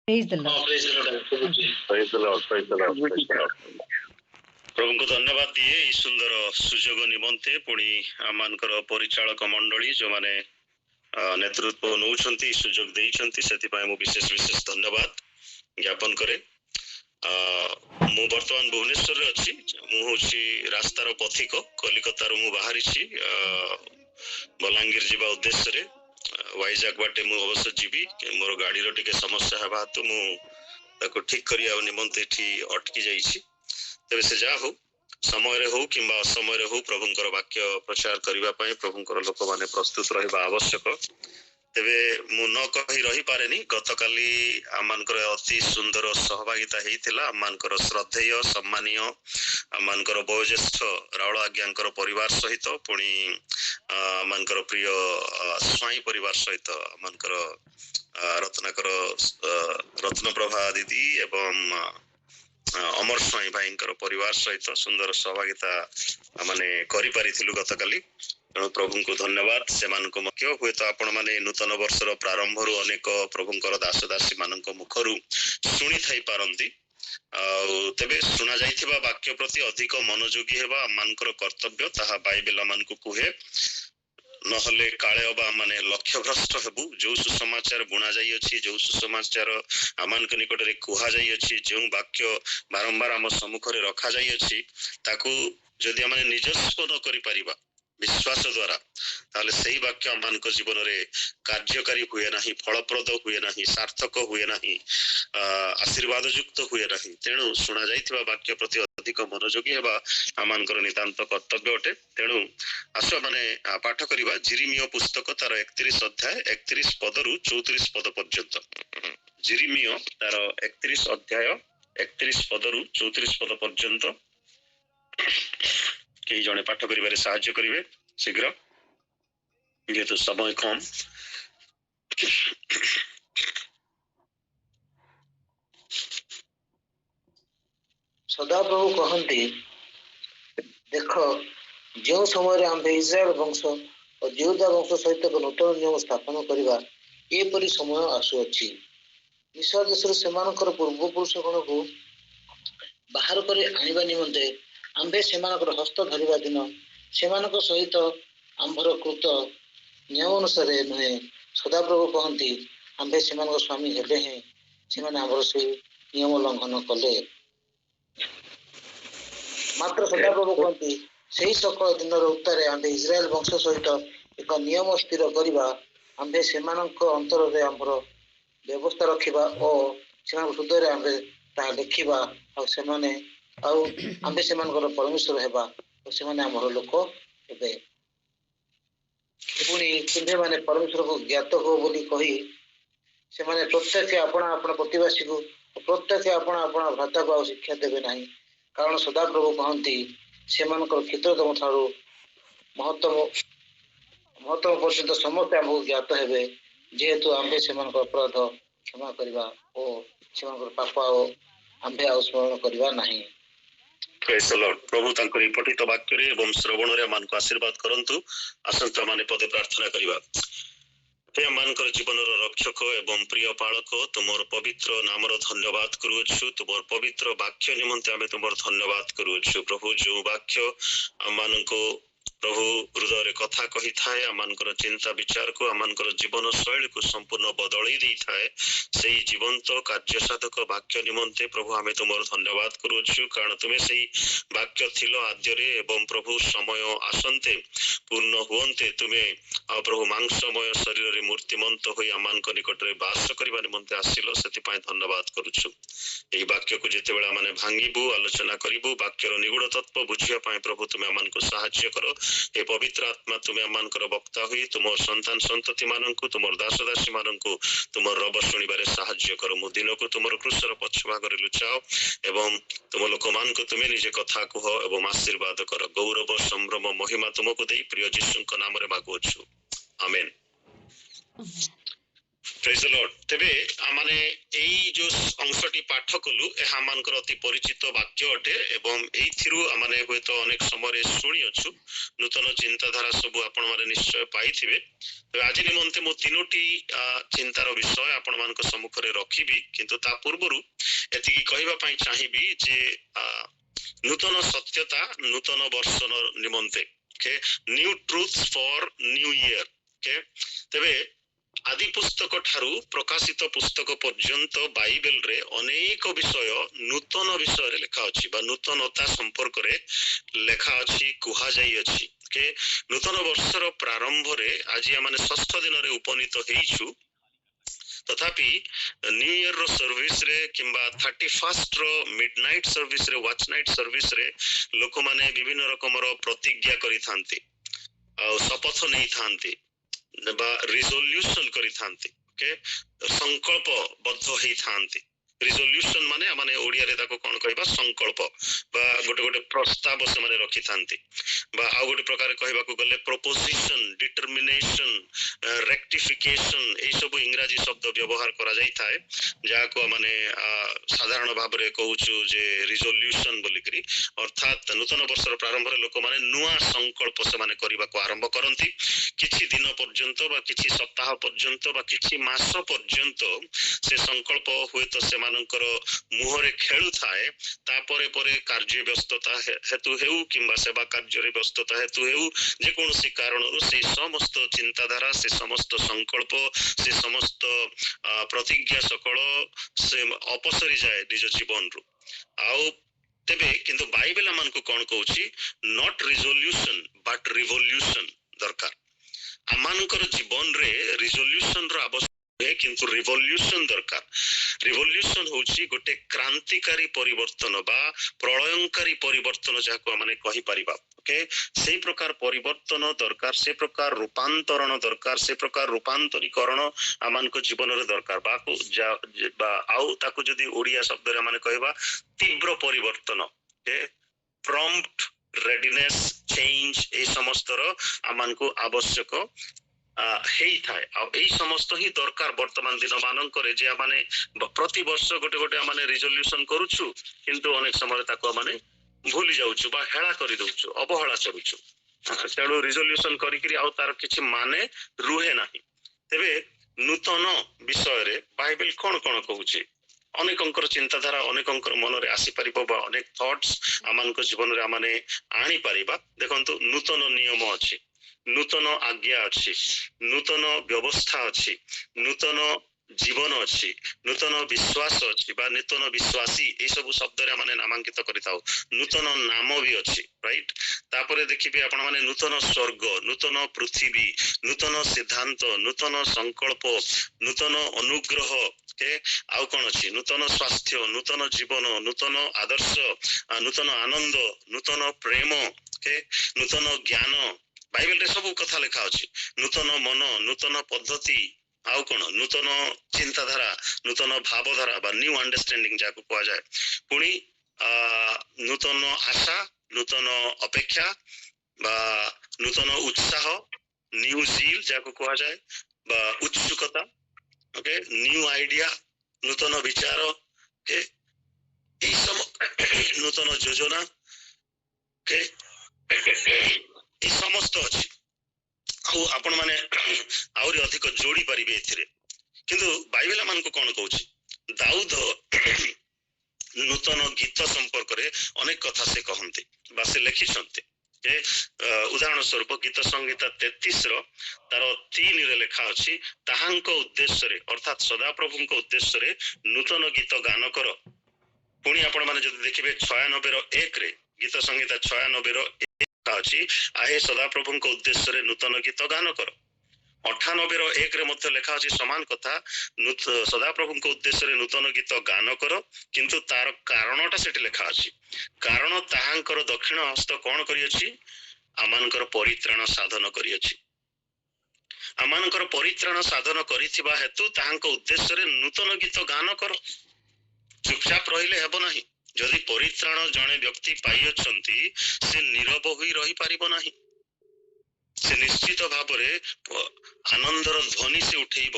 Praise the Lord. Thank you. Praise the Lord. Praise the Lord. Praise the Lord. प्रभु को धन्यवाद दिए ई सुंदर सुजोग निमंते पुणी आमनकर परिचालक मंडली जो माने नेतृत्व नौछंती सुजोग देइछंती सेति पाए मु विशेष विशेष धन्यवाद ज्ञापन करे। मु वर्तमान भुवनेश्वर रे अछि। मु होछि रास्तार पथिक कलिकता रो मु बाहरी छी बलांगीर जीवा उद्देश्य रे वाइजाक बाटे मु अवश्य जीवी मोर गाड़ी रो टिके समस्या हेबा तो मु ताको ठीक करिया निमंते एठी अटकी जाई छी। तेरे से जा हो समय रे हो किंबा असमय रे हो प्रभुंकर वाक्य प्रचार करिबा पई प्रभुंकर लोक माने प्रस्तुत रहिबा आवश्यक। तेबे मु न कहि रही पारेनी गतकाली आमानकर अति सुंदर सहभागिता हेइथिला आमानकर श्रद्धेय सम्मानीय आमानकर वयोज्येष्ठ रावळ आज्ञांकर परिवार सहित पुणी आमानकर प्रिय स्वाई परिवार सहित आमानकर रत्नाकर रत्नप्रभा दीदी एवं अमर स्वाई भाईंकर परिवार सहित सुंदर सहभागिता माने करि पारिथिलु गतकाली। तेणु प्रभु को धन्यवाद से मुख्य हुए तो आपण माने नूतन वर्षर प्रारंभ रु अनेक प्रभुंकर दास दासी मानक मुखरु शुणी थाई पारंती तेबे सुना जाइथिबा वाक्य प्रति अधिक मनोयोगी हेबा आमानकर कर्तव्य ताहा बाइबेल मानकु कुहे नहले काले अबा माने लक्ष्य भ्रष्ट हेबु जो सुसमाचार बुणा जाई अछि जो सुसमाचार आमान के निकट रे कुहा जाई अछि जो वाक्य बारंबार आम सम्मुख रे रखा जाई अछि ताकू जदि आम निजस्व न करि परिबा विश्वास द्वारा ताले सही वाक्य आमान को जीवन रे कार्यकारी हुए नाही फलप्रद हुए नाही सार्थक हुए नाही आशीर्वाद युक्त हुए नाही। तेणु सुना जाइथिबा वाक्य प्रति अधिक मनोयोगी हेबा आमानकर नितांत कर्तव्य अटे। तेणु आसो माने पाठ करिबा जिरिमियो पुस्तक तार 31 अध्याय 31 पदरु 34 पद पर्यंत। जिरिमियो तार 31 अध्याय 31 पदरु 34 पद पर्यंत कई जने पाठ करिबारे साहाय्य करिवे शीघ्र जेहेतु समय कम। सदाप्रभु कहती देख जो समय आम इस्राएल वंश और यहूदा वंश सहित एक नूतन नियम स्थापन करवा एपरी समय आसुअछि। मिस्र देश से पूर्वपुरुष गण को बाहर कर आनिबा निमंते आंबे सेमानकर हस्त धरिबा दिन सेमानक सहित आंभर कृत नियम अनुसार नुहे। सदाप्रभु कहती आंबे सेमानक स्वामी हेले हैं सेमाने आंभर से नियम लंघन कले। मात्र सदाप्रभु कहती से सकल दिन उत्तर आंबे इस्राएल वंश सहित एक नियम स्थिर करवा आंबे सेमानक अंतर रे आंभर व्यवस्था रखिबा और सेमान हृदय आंबे ता देखिबा और सेमाने आंबे सेमानकर परमेश्वर हेबा और सेमाने आमर लोक हेबे। पुणी तुमे माने परमेश्वर को ज्ञात हो बोली कही सेमाने प्रत्येक अपना अपना प्रतिवासी को प्रत्येक अपना अपना भ्राता को शिक्षा देवे नहीं। कारण सदाप्रभु कहती सेमानकर क्षुद्रतम ठारू महत्तम पर्यंत समस्त आमको ज्ञात हेबे जेहेतु आंबे सेमानकर अपराध क्षमा करवा और सेमानकर पाप आंबे आउ स्मरण करवा नहीं। Praise the Lord. प्रभु तांकर पठित वाक्य रे एवं श्रवण रे मान को आशीर्वाद करंतु। आसंता माने पदे प्रार्थना करिबा। हे मानकर जीवन रक्षक एवं प्रिय पालक तुमर पवित्र नामर धन्यवाद करुछु। तुमर पवित्र वाक्य निमंते आमे तुमर धन्यवाद करुछु। प्रभु जो वाक्य आमानको प्रभु हृदय कथा कही थाए आमानकर चिंता विचार को आमानकर जीवन शैली को संपूर्ण बदलई दी थाए सही जीवंत कार्य साधक वाक्य निमंते प्रभु आमे तुमर धन्यवाद करुछु। कारण तुमे सही वाक्य थिलो आद्य रे एवं प्रभु समय आसंते पूर्ण हुवंते तुमे प्रभु मांसमय शरीर रे मूर्तिमंत होई आमानक निकट रे वास करिबा निमंते आसिलो सेति पाए धन्यवाद करुछु। एही वाक्य को जेते बेला माने भांगीबु आलोचना करिबु वाक्यर निगूढ़ तत्व बुझिया पाए प्रभु तुमे आमानक सहाय्य करो। हे पवित्र आत्मा तुमे आमानकर वक्ता हुई तुम संतान संतति माननकु तुमर दास दासी माननकु तुमर रब शुणिबारे सहाय्य करो। मु दिन को तुमर क्रूसर पक्ष भागरे लुचाओ एवं तुम लोक मानक तुमे निजे कथा कह एवं आशीर्वाद कर। गौरव संभ्रम महिमा तुमको देई प्रिय यीशुଙ୍କ नाम रे मागुछु आमेन। ପ୍ରେଜ୍ ଦ ଲର୍ଡ। ତେବେ ଆମେ ଏଇ ଯୋଉ ଅଂଶଟି ପାଠ କଲୁ ଏହା ଆମମାନଙ୍କର ଅତି ପରିଚିତ ବାକ୍ୟ ଅଟେ ଏବଂ ଏଇଥିରୁ ଆମେ ହୁଏତ ଅନେକ ସମୟରେ ଶୁଣିଅଛୁ। ନୂତନ ଚିନ୍ତାଧାରା ସବୁ ଆପଣମାନେ ନିଶ୍ଚୟ ପାଇଥିବେ। ଆଜି ନିମନ୍ତେ ମୁଁ ତିନୋଟି ଚିନ୍ତାର ବିଷୟ ଆପଣମାନଙ୍କ ସମ୍ମୁଖରେ ରଖିବି, କିନ୍ତୁ ତା ପୂର୍ବରୁ ଏତିକି କହିବା ପାଇଁ ଚାହିଁବି ଯେ ନୂତନ ସତ୍ୟତା ନୂତନ ବର୍ଷର ନିମନ୍ତେ, new truth for new year. ତେବେ ଆଦି ପୁସ୍ତକ ଠାରୁ ପ୍ରକାଶିତ ପୁସ୍ତକ ପର୍ଯ୍ୟନ୍ତ ବାଇବେଲରେ ଅନେକ ବିଷୟ ନୂତନ ବିଷୟରେ ଲେଖା ଅଛି ବା ନୂତନତା ସମ୍ପର୍କରେ ଲେଖା ଅଛି, କୁହାଯାଇଅଛି। ନୂତନ ବର୍ଷର ପ୍ରାରମ୍ଭରେ ଆଜି ଆମେ ଷଷ୍ଠ ଦିନରେ ଉପନୀତ ହେଇଛୁ, ତଥାପି ନ୍ୟୁ ଇୟର ର ସର୍ଭିସ ରେ କିମ୍ବା 31st ର ମିଡନାଇଟ୍ ସର୍ଭିସ ରେ, ୱାଚ୍ ନାଇଟ୍ ସର୍ଭିସ ରେ ଲୋକମାନେ ବିଭିନ୍ନ ରକମର ପ୍ରତିଜ୍ଞା କରିଥାନ୍ତି ଆଉ ଶପଥ ନେଇଥାନ୍ତି ବା ରିଜୋଲ୍ୟୁସନ କରିଥାନ୍ତି, ସଂକଳ୍ପବଦ୍ଧ ହେଇଥାନ୍ତି। ରିଜୋଲ୍ୟୁସନ ମାନେ ଆମେ ଓଡିଆରେ ତାକୁ କଣ କହିବା, ସଂକଳ୍ପ ବା ଗୋଟେ ପ୍ରସ୍ତାବ ସେମାନେ ରଖିଥାନ୍ତି, ବା ଆଉ ଗୋଟେ ପ୍ରକାର କହିବାକୁ ଗଲେ ପ୍ରପୋଜିସନ, ଡିଟରମିନେସନ, ରେକ୍ଟିଫିକେସନ, ଏଇ ସବୁ ଇଂରାଜୀ ଶବ୍ଦ ବ୍ୟବହାର କରାଯାଇଥାଏ, ଯାହାକୁ ଆମେ ସାଧାରଣ ଭାବରେ କହୁଛୁ ଯେ ରିଜୋଲ୍ୟୁସନ ବୋଲିକିରି। ଅର୍ଥାତ୍ ନୂତନ ବର୍ଷର ପ୍ରାରମ୍ଭରେ ଲୋକମାନେ ନୂଆ ସଂକଳ୍ପ ସେମାନେ କରିବାକୁ ଆରମ୍ଭ କରନ୍ତି। କିଛି ଦିନ ପର୍ଯ୍ୟନ୍ତ ବା କିଛି ସପ୍ତାହ ପର୍ଯ୍ୟନ୍ତ ବା କିଛି ମାସ ପର୍ଯ୍ୟନ୍ତ ସେ ସଂକଳ୍ପ ହୁଏତ ସେମାନଙ୍କର ମୁହଁରେ ଖେଳୁଥାଏ। ତାପରେ ପରେ କାର୍ଯ୍ୟ ବ୍ୟସ୍ତତା ହେତୁ ହେଉ କିମ୍ବା ସେବା କାର୍ଯ୍ୟରେ ବ୍ୟସ୍ତତା ହେତୁ ହେଉ, ଯେକୌଣସି କାରଣରୁ ସେ ସମସ୍ତ ଚିନ୍ତାଧାରା, ସେ ସମସ୍ତ ସଂକଳ୍ପ, ସେ ସମସ୍ତ ପ୍ରତିଜ୍ଞା ସକଳ ସେ ଅପସରି ଯାଏ ନିଜ ଜୀବନରୁ। ଆଉ ତେବେ କିନ୍ତୁ ବାଇବେଲ ଆମକୁ କଣ କହୁଛି, ନଟ୍ ରିଜୋଲ୍ୟୁସନ ବଟ୍ ରିଭଲ୍ୟୁସନ ଦରକାର। ଆମମାନଙ୍କର ଜୀବନରେ ରିଜୋଲ୍ୟୁସନ ର ଆବଶ୍ୟକ ହୁଏ, କିନ୍ତୁ ରିଭଲ୍ୟୁସନ ଦରକାର। ରିଭଲ୍ୟୁସନ ହଉଛି ଗୋଟେ କ୍ରାନ୍ତିକାରୀ ପରିବର୍ତ୍ତନ ବା ପ୍ରଳୟଙ୍କାରୀ ପରିବର୍ତ୍ତନ, ଯାହାକୁ ଆମେ କହିପାରିବା। ସେଇ ପ୍ରକାର ପରିବର୍ତ୍ତନ ଦରକାର, ସେ ପ୍ରକାର ରୂପାନ୍ତରଣ ଦରକାର, ସେ ପ୍ରକାର ରୂପାନ୍ତରୀକରଣ ଆମମାନଙ୍କ ଜୀବନରେ ଦରକାର। ବା ଆଉ ତାକୁ ଯଦି ଓଡିଆ ଶବ୍ଦରେ ଆମେ କହିବା ତୀବ୍ର ପରିବର୍ତ୍ତନ, ପ୍ରମ୍ପ୍ଟ ରେଡିନେସ୍ ଚେଞ୍ଜ, এই ସମସ୍ତର ଆମମାନଙ୍କୁ ଆବଶ୍ୟକ ହେଇଥାଏ। ଆଉ ଏଇ ସମସ୍ତ ହିଁ ଦରକାର ବର୍ତ୍ତମାନ ଦିନ ମାନଙ୍କରେ, ଯେ ଆମେ ପ୍ରତିବର୍ଷ ଗୋଟେ ଆମେ ରିଜୋଲ୍ୟୁସନ କରୁଛୁ, କିନ୍ତୁ ଅନେକ ସମୟରେ ତାକୁ ଆମେ ଭୁଲି ଯାଉଛୁ ବା ହେଳା କରିଦଉଛୁ, ଅବହେଳା କରୁଛୁ। ତେଣୁ ରିଜୋଲ୍ୟୁସନ କରିକିରି ଆଉ ତାର କିଛି ମାନେ ରୁହେ ନାହିଁ। ତେବେ ନୂତନ ବିଷୟରେ ବାଇବେଲ କଣ କଣ କହୁଛି? ଅନେକଙ୍କର ଚିନ୍ତାଧାରା ଅନେକଙ୍କର ମନରେ ଆସିପାରିବ ବା ଅନେକ ଥଟ୍ସ ଆମମାନଙ୍କ ଜୀବନରେ ଆମେ ଆଣିପାରିବା। ଦେଖନ୍ତୁ, ନୂତନ ନିୟମ ଅଛି, ନୂତନ ଆଜ୍ଞା ଅଛି, ନୂତନ ବ୍ୟବସ୍ଥା ଅଛି, ନୂତନ ଜୀବନ ଅଛି, ନୂତନ ବିଶ୍ୱାସ ଅଛି ବା ନୂତନ ବିଶ୍ୱାସୀ, ଏଇ ସବୁ ଶବ୍ଦରେ ଆମେ ନାମାଙ୍କିତ କରିଥାଉ। ନୂତନ ନାମ ବି ଅଛି, ରାଇଟ୍? ତାପରେ ଦେଖିବେ ଆପଣ ମାନେ ନୂତନ ସ୍ୱର୍ଗ, ନୂତନ ପୃଥିବୀ, ନୂତନ ସିଦ୍ଧାନ୍ତ, ନୂତନ ସଂକଳ୍ପ, ନୂତନ ଅନୁଗ୍ରହ, ଆଉ କଣ ଅଛି, ନୂତନ ସ୍ୱାସ୍ଥ୍ୟ, ନୂତନ ଜୀବନ, ନୂତନ ଆଦର୍ଶ, ନୂତନ ଆନନ୍ଦ, ନୂତନ ପ୍ରେମ, ନୂତନ ଜ୍ଞାନ। ବାଇବେଲରେ ସବୁ କଥା ଲେଖା ଅଛି। ନୂତନ ମନ, ନୂତନ ପଦ୍ଧତି, ଆଉ କଣ, ନୂତନ ଚିନ୍ତାଧାରା, ନୂତନ ଭାବଧାରା ବା ନ୍ୟୁ ଅଣ୍ଡରଷ୍ଟାଣ୍ଡିଂ ଯାହାକୁ କୁହାଯାଏ। ପୁଣି ନୂତନ ଆଶା, ନୂତନ ଅପେକ୍ଷା ବା ନୂତନ ଉତ୍ସାହ, ନ୍ୟୁ ଜିଲ୍ ଯାହାକୁ କୁହାଯାଏ ବା ଉତ୍ସୁକତା, ନ୍ୟୁ ଆଇଡିଆ, ନୂତନ ବିଚାର, এই নূতন যোজনা, এই সমস্ত ଅଛି। ଆଉ ଆପଣ ମାନେ ଆହୁରି ଅଧିକ ଯୋଡି ପାରିବେ ଏଥିରେ। କିନ୍ତୁ ବାଇବେଲ ଆମକୁ କଣ କହୁଛି? ଦାଉଦ ନୂତନ ଗୀତ ସମ୍ପର୍କରେ ଅନେକ କଥା ସେ କହନ୍ତି ବା ସେ ଲେଖିଛନ୍ତି। ଉଦାହରଣ ସ୍ୱରୂପ ଗୀତ ସଂହିତା 33 ର ତାର 3 ରେ ଲେଖା ଅଛି, ତାହାଙ୍କ ଉଦ୍ଦେଶ୍ୟରେ ଅର୍ଥାତ୍ ସଦାପ୍ରଭୁଙ୍କ ଉଦ୍ଦେଶ୍ୟରେ ନୂତନ ଗୀତ ଗାନ କର। ପୁଣି ଆପଣ ମାନେ ଯଦି ଦେଖିବେ 96 ର 1 ରେ, ଗୀତ ସଂହିତା 96 ର 1 ଅଛି, ଆହେ ସଦାପ୍ରଭୁଙ୍କ ଉଦ୍ଦେଶ୍ୟରେ ନୂତନ ଗୀତ ଗାନ କର। 98 ର 1 ରେ ମଧ୍ୟ ଲେଖା ଅଛି ସମାନ କଥା, ସଦାପ୍ରଭୁଙ୍କ ଉଦ୍ଦେଶ୍ୟରେ ନୂତନ ଗୀତ ଗାନ କର, କିନ୍ତୁ ତାର କାରଣଟା ସେଠି ଲେଖା ଅଛି। କାରଣ ତାହାଙ୍କର ଦକ୍ଷିଣ ହସ୍ତ କଣ କରିଅଛି? ଆମମାନଙ୍କର ପରିତ୍ରାଣ ସାଧନ କରିଅଛି। ଆମମାନଙ୍କର ପରିତ୍ରାଣ ସାଧନ କରିଥିବା ହେତୁ ତାହାଙ୍କ ଉଦ୍ଦେଶ୍ୟରେ ନୂତନ ଗୀତ ଗାନ କର। ଚୁପଚାପ ରହିଲେ ହେବ ନାହିଁ। ଯଦି ପରିତ୍ରାଣ ଜଣେ ବ୍ୟକ୍ତି ପାଇଅଛନ୍ତି, ସେ ନୀରବ ହୋଇ ରହିପାରିବ ନାହିଁ। ସେ ନିଶ୍ଚିତ ଭାବରେ ଆନନ୍ଦର ଧ୍ୱନି ସେ ଉଠେଇବ।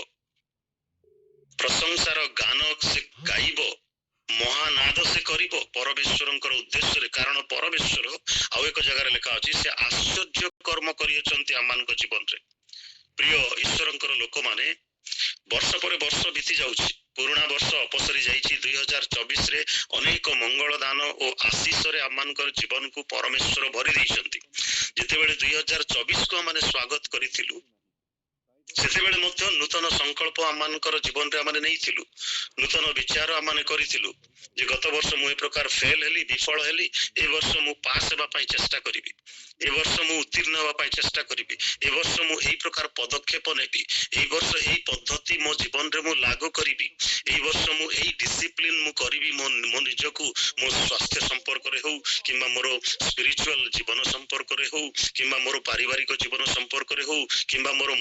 ପ୍ରଶଂସାର ଗାନ ସେ ଗାଇବ, ମହାନାଦ ସେ କରିବ ପରମେଶ୍ୱରଙ୍କର ଉଦ୍ଦେଶ୍ୟରେ। କାରଣ ପରମେଶ୍ୱର ଆଉ ଏକ ଜାଗାରେ ଲେଖା ଅଛି ସେ ଆଶ୍ଚର୍ଯ୍ୟ କର୍ମ କରିଅଛନ୍ତି ଆମମାନଙ୍କ ଜୀବନରେ। ପ୍ରିୟ ଈଶ୍ୱରଙ୍କର ଲୋକମାନେ, ବର୍ଷ ପରେ ବର୍ଷ ବିତି ଯାଉଛି, ପୁରୁଣା ବର୍ଷ ଅପସରି ଯାଇଛି। 2024ରେ ଅନେକ ମଙ୍ଗଳ ଦାନ ଓ ଆଶୀଷରେ ଆମମାନଙ୍କର ଜୀବନକୁ ପରମେଶ୍ୱର ଭରି ଦେଇଛନ୍ତି। ଯେତେବେଳେ 2024କୁ ଆମେ ସ୍ୱାଗତ କରିଥିଲୁ, ସେତେବେଳେ ମଧ୍ୟ ନୂତନ ସଂକଳ୍ପ ଆମମାନଙ୍କର ଜୀବନରେ ଆମେ ନେଇଥିଲୁ, ନୂତନ ବିଚାର ଆମେ କରିଥିଲୁ ଯେ ଗତ ବର୍ଷ ମୁଁ ଏ ପ୍ରକାର ଫେଲ୍ ହେଲି, ବିଫଳ ହେଲି, ଏ ବର୍ଷ ମୁଁ ପାସ୍ ହେବା ପାଇଁ ଚେଷ୍ଟା କରିବି, ଏ ବର୍ଷ ମୁଁ ଉତ୍ତୀର୍ଣ୍ଣ ହେବା ପାଇଁ ଚେଷ୍ଟା କରିବି, ଏ ବର୍ଷ ମୁଁ ଏଇ ପ୍ରକାର ପଦକ୍ଷେପ ନେବି, ଏଇ ବର୍ଷ ଏଇ ପଦ୍ଧତି ମୋ ଜୀବନରେ ମୁଁ ଲାଗୁ କରିବି, ଏଇ ବର୍ଷ ମୁଁ ଏଇ ଡିସିପ୍ଲିନ୍ ମୁଁ କରିବି ମୋ ନିଜକୁ, ମୋ ସ୍ୱାସ୍ଥ୍ୟ ସମ୍ପର୍କରେ ହଉ କିମ୍ବା ମୋର ସ୍ପିରିଚୁଆଲ ଜୀବନ ସମ୍ପର୍କରେ ହଉ କିମ୍ବା ମୋର ପାରିବାରିକ ଜୀବନ ସମ୍ପର୍କରେ ହଉ କିମ୍ବା ମୋର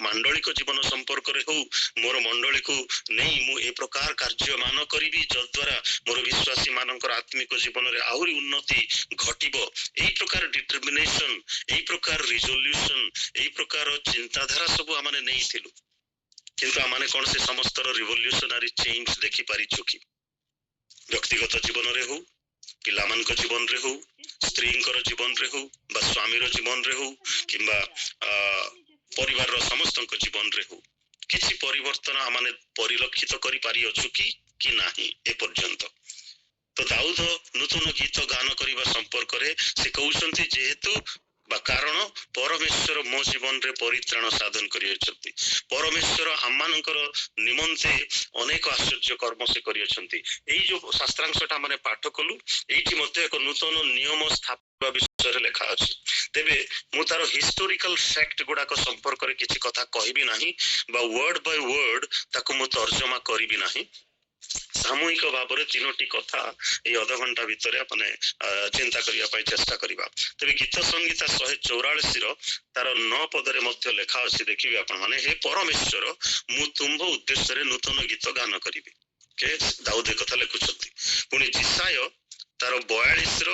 ମାଣ୍ଡଳିକ ଜୀବନ ସମ୍ପର୍କରେ ହଉ, ମୋର ମଣ୍ଡଳୀକୁ ନେଇ ମୁଁ ଏ ପ୍ରକାର କାର୍ଯ୍ୟମାନ କରିବି ଯଦ୍ୱାରା ମୋର ବିଶ୍ୱାସୀ ମାନଙ୍କର ଆତ୍ମିକ ଜୀବନରେ ଆହୁରି ଉନ୍ନତି ଘଟିବ। ଏଇ ପ୍ରକାର ଡିଟରମିନେସନ, ଏଇ ପ୍ରକାର ରିଜଲ୍ୟୁସନ, ଏଇ ପ୍ରକାର ଚିନ୍ତାଧାରା ସବୁ ଆମେ ନେଇଥିଲୁ। କିନ୍ତୁ ଆମେ କଣ ସେ ସମସ୍ତର ରିଭଲ୍ୟୁସନାରୀ ଚେଞ୍ଜ ଦେଖିପାରିଛୁ କି? ବ୍ୟକ୍ତିଗତ ଜୀବନରେ ହଉ, ପିଲାମାନଙ୍କ ଜୀବନରେ ହଉ, ସ୍ତ୍ରୀଙ୍କର ଜୀବନରେ ହଉ ବା ସ୍ୱାମୀର ଜୀବନରେ ହଉ କିମ୍ବା ପରିବାରର ସମସ୍ତଙ୍କ ଜୀବନରେ ହଉ, କିଛି ପରିବର୍ତ୍ତନ ଆମେ ପରିଲକ୍ଷିତ କରିପାରିଅଛୁ କି ନାହିଁ ଏ ପର୍ଯ୍ୟନ୍ତ? ତ ଦାଉଦ ନୂତନ ଗୀତ ଗାନ କରିବା ସମ୍ପର୍କରେ ସେ କହୁଛନ୍ତି ଯେହେତୁ ବା କାରଣ ପରମେଶ୍ୱର ମୋ ଜୀବନରେ ପରିତ୍ରାଣ ସାଧନ କରିଅଛନ୍ତି, ପରମେଶ୍ୱର ଆମମାନଙ୍କର ନିମନ୍ତେ ଅନେକ ଆଶ୍ଚର୍ଯ୍ୟ କର୍ମ ସେ କରିଅଛନ୍ତି। ଏଇ ଯୋଉ ଶାସ୍ତ୍ରାଂଶଟା ଆମେ ପାଠ କଲୁ, ଏଇଠି ମଧ୍ୟ ଏକ ନୂତନ ନିୟମ ସ୍ଥାପିବା ବିଷୟରେ ଲେଖା ଅଛି। ତେବେ ମୁଁ ତାର ହିଷ୍ଟୋରିକାଲ ଫ୍ୟାକ୍ଟ ଗୁଡାକ ସମ୍ପର୍କରେ କିଛି କଥା କହିବି ନାହିଁ ବା ୱାର୍ଡ ବାଇ ୱାର୍ଡ ତାକୁ ମୁଁ ତର୍ଜମା କରିବି ନାହିଁ। ସାମୂହିକ ଭାବରେ ତିନୋଟି କଥା ଏଇ ଅଧଘଣ୍ଟା ଭିତରେ ଆମେ ଚିନ୍ତା କରିବା ପାଇଁ ଚେଷ୍ଟା କରିବା। ତେବେ ଗୀତ ସଂହିତା 144ର ତାର 9 ପଦରେ ମଧ୍ୟ ଲେଖା ଅଛି, ଦେଖିବେ ଆପଣ ମାନେ, ହେ ପରମେଶ୍ୱର ମୁଁ ତୁମ୍ଭ ଉଦ୍ଦେଶ୍ୟରେ ନୂତନ ଗୀତ ଗାନ କରିବି। ଦାଉଦ କଥା ଲେଖୁଛନ୍ତି। ପୁଣି ଜିସାୟ ତାର 42ର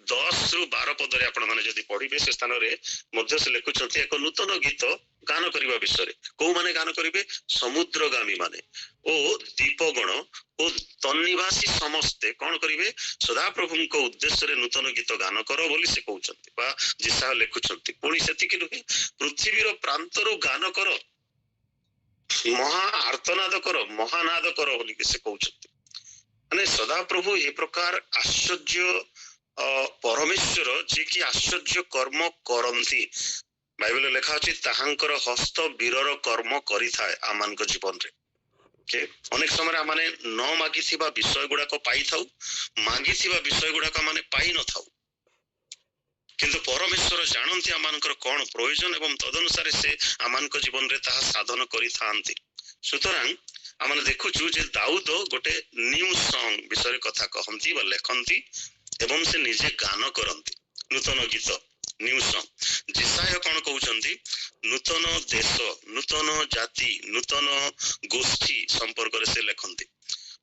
10ରୁ 12 ପଦରେ ଆପଣ ମାନେ ଯଦି ପଢିବେ, ସେ ସ୍ଥାନରେ ମଧ୍ୟ ସେ ଲେଖୁଛନ୍ତି ଏକ ନୂତନ ଗୀତ ଗାନ କରିବା ବିଷୟରେ। କୋଉମାନେ ଗାନ କରିବେ? ସମୁଦ୍ରଗାମୀ ମାନେ ଓ ଦୀପଗଣ ଓ ତନ୍ନିବାସୀ ସମସ୍ତେ କଣ କରିବେ? ସଦାପ୍ରଭୁଙ୍କ ଉଦ୍ଦେଶ୍ୟରେ ନୂତନ ଗୀତ ଗାନ କର ବୋଲି ସେ କହୁଛନ୍ତି ବା ଜିସାୟ ଲେଖୁଛନ୍ତି। ପୁଣି ସେତିକି ନୁହେଁ, ପୃଥିବୀର ପ୍ରାନ୍ତରୁ ଗାନ କର, ମହା ଆର୍ତ୍ତନାଦ କର, ମହାନାଦ କର ବୋଲି ସେ କହୁଛନ୍ତି। ମାନେ ସଦାପ୍ରଭୁ ଏ ପ୍ରକାର ଆଶ୍ଚର୍ଯ୍ୟ ପରମେଶ୍ୱର ଯିଏକି ଆଶ୍ଚର୍ଯ୍ୟ କର୍ମ କରନ୍ତି। ବାଇବେଲରେ ଲେଖା ଅଛି ତାହାଙ୍କର ହସ୍ତ ବୀରର କର୍ମ କରିଥାଏ ଆମମାନଙ୍କ ଜୀବନରେ। ଅନେକ ସମୟରେ ଆମେ ନ ମାଗିଥିବା ବିଷୟ ଗୁଡାକ ପାଇଥାଉ, ମାଗିଥିବା ବିଷୟ ଗୁଡାକ ଆମେ ପାଇନଥାଉ, କିନ୍ତୁ ପରମେଶ୍ୱର ଜାଣନ୍ତି ଆମମାନଙ୍କର କଣ ପ୍ରয়োଜନ ଏବଂ ତଦନୁସାରେ ସେ ଆମମାନଙ୍କ ଜୀବନରେ ତାହା ସାଧନ କରିଥାନ୍ତି। ସୁତରାଂ ଆମେ ଦେଖୁଛୁ ଯେ ଦାଉଦ ଗୋଟେ ନ୍ୟୁ ସଙ୍ଗ ବିଷୟରେ କଥା କହନ୍ତି ବା ଲେଖନ୍ତି ଏବଂ ସେ ନିଜେ ଗାନ କରନ୍ତି ନୂତନ ଗୀତ, ନ୍ୟୁ ସଙ୍ଗ। ଜିସାୟ କଣ କହୁଛନ୍ତି? ନୂତନ ଦେଶ, ନୂତନ ଜାତି, ନୂତନ ଗୋଷ୍ଠୀ ସମ୍ପର୍କରେ ସେ ଲେଖନ୍ତି।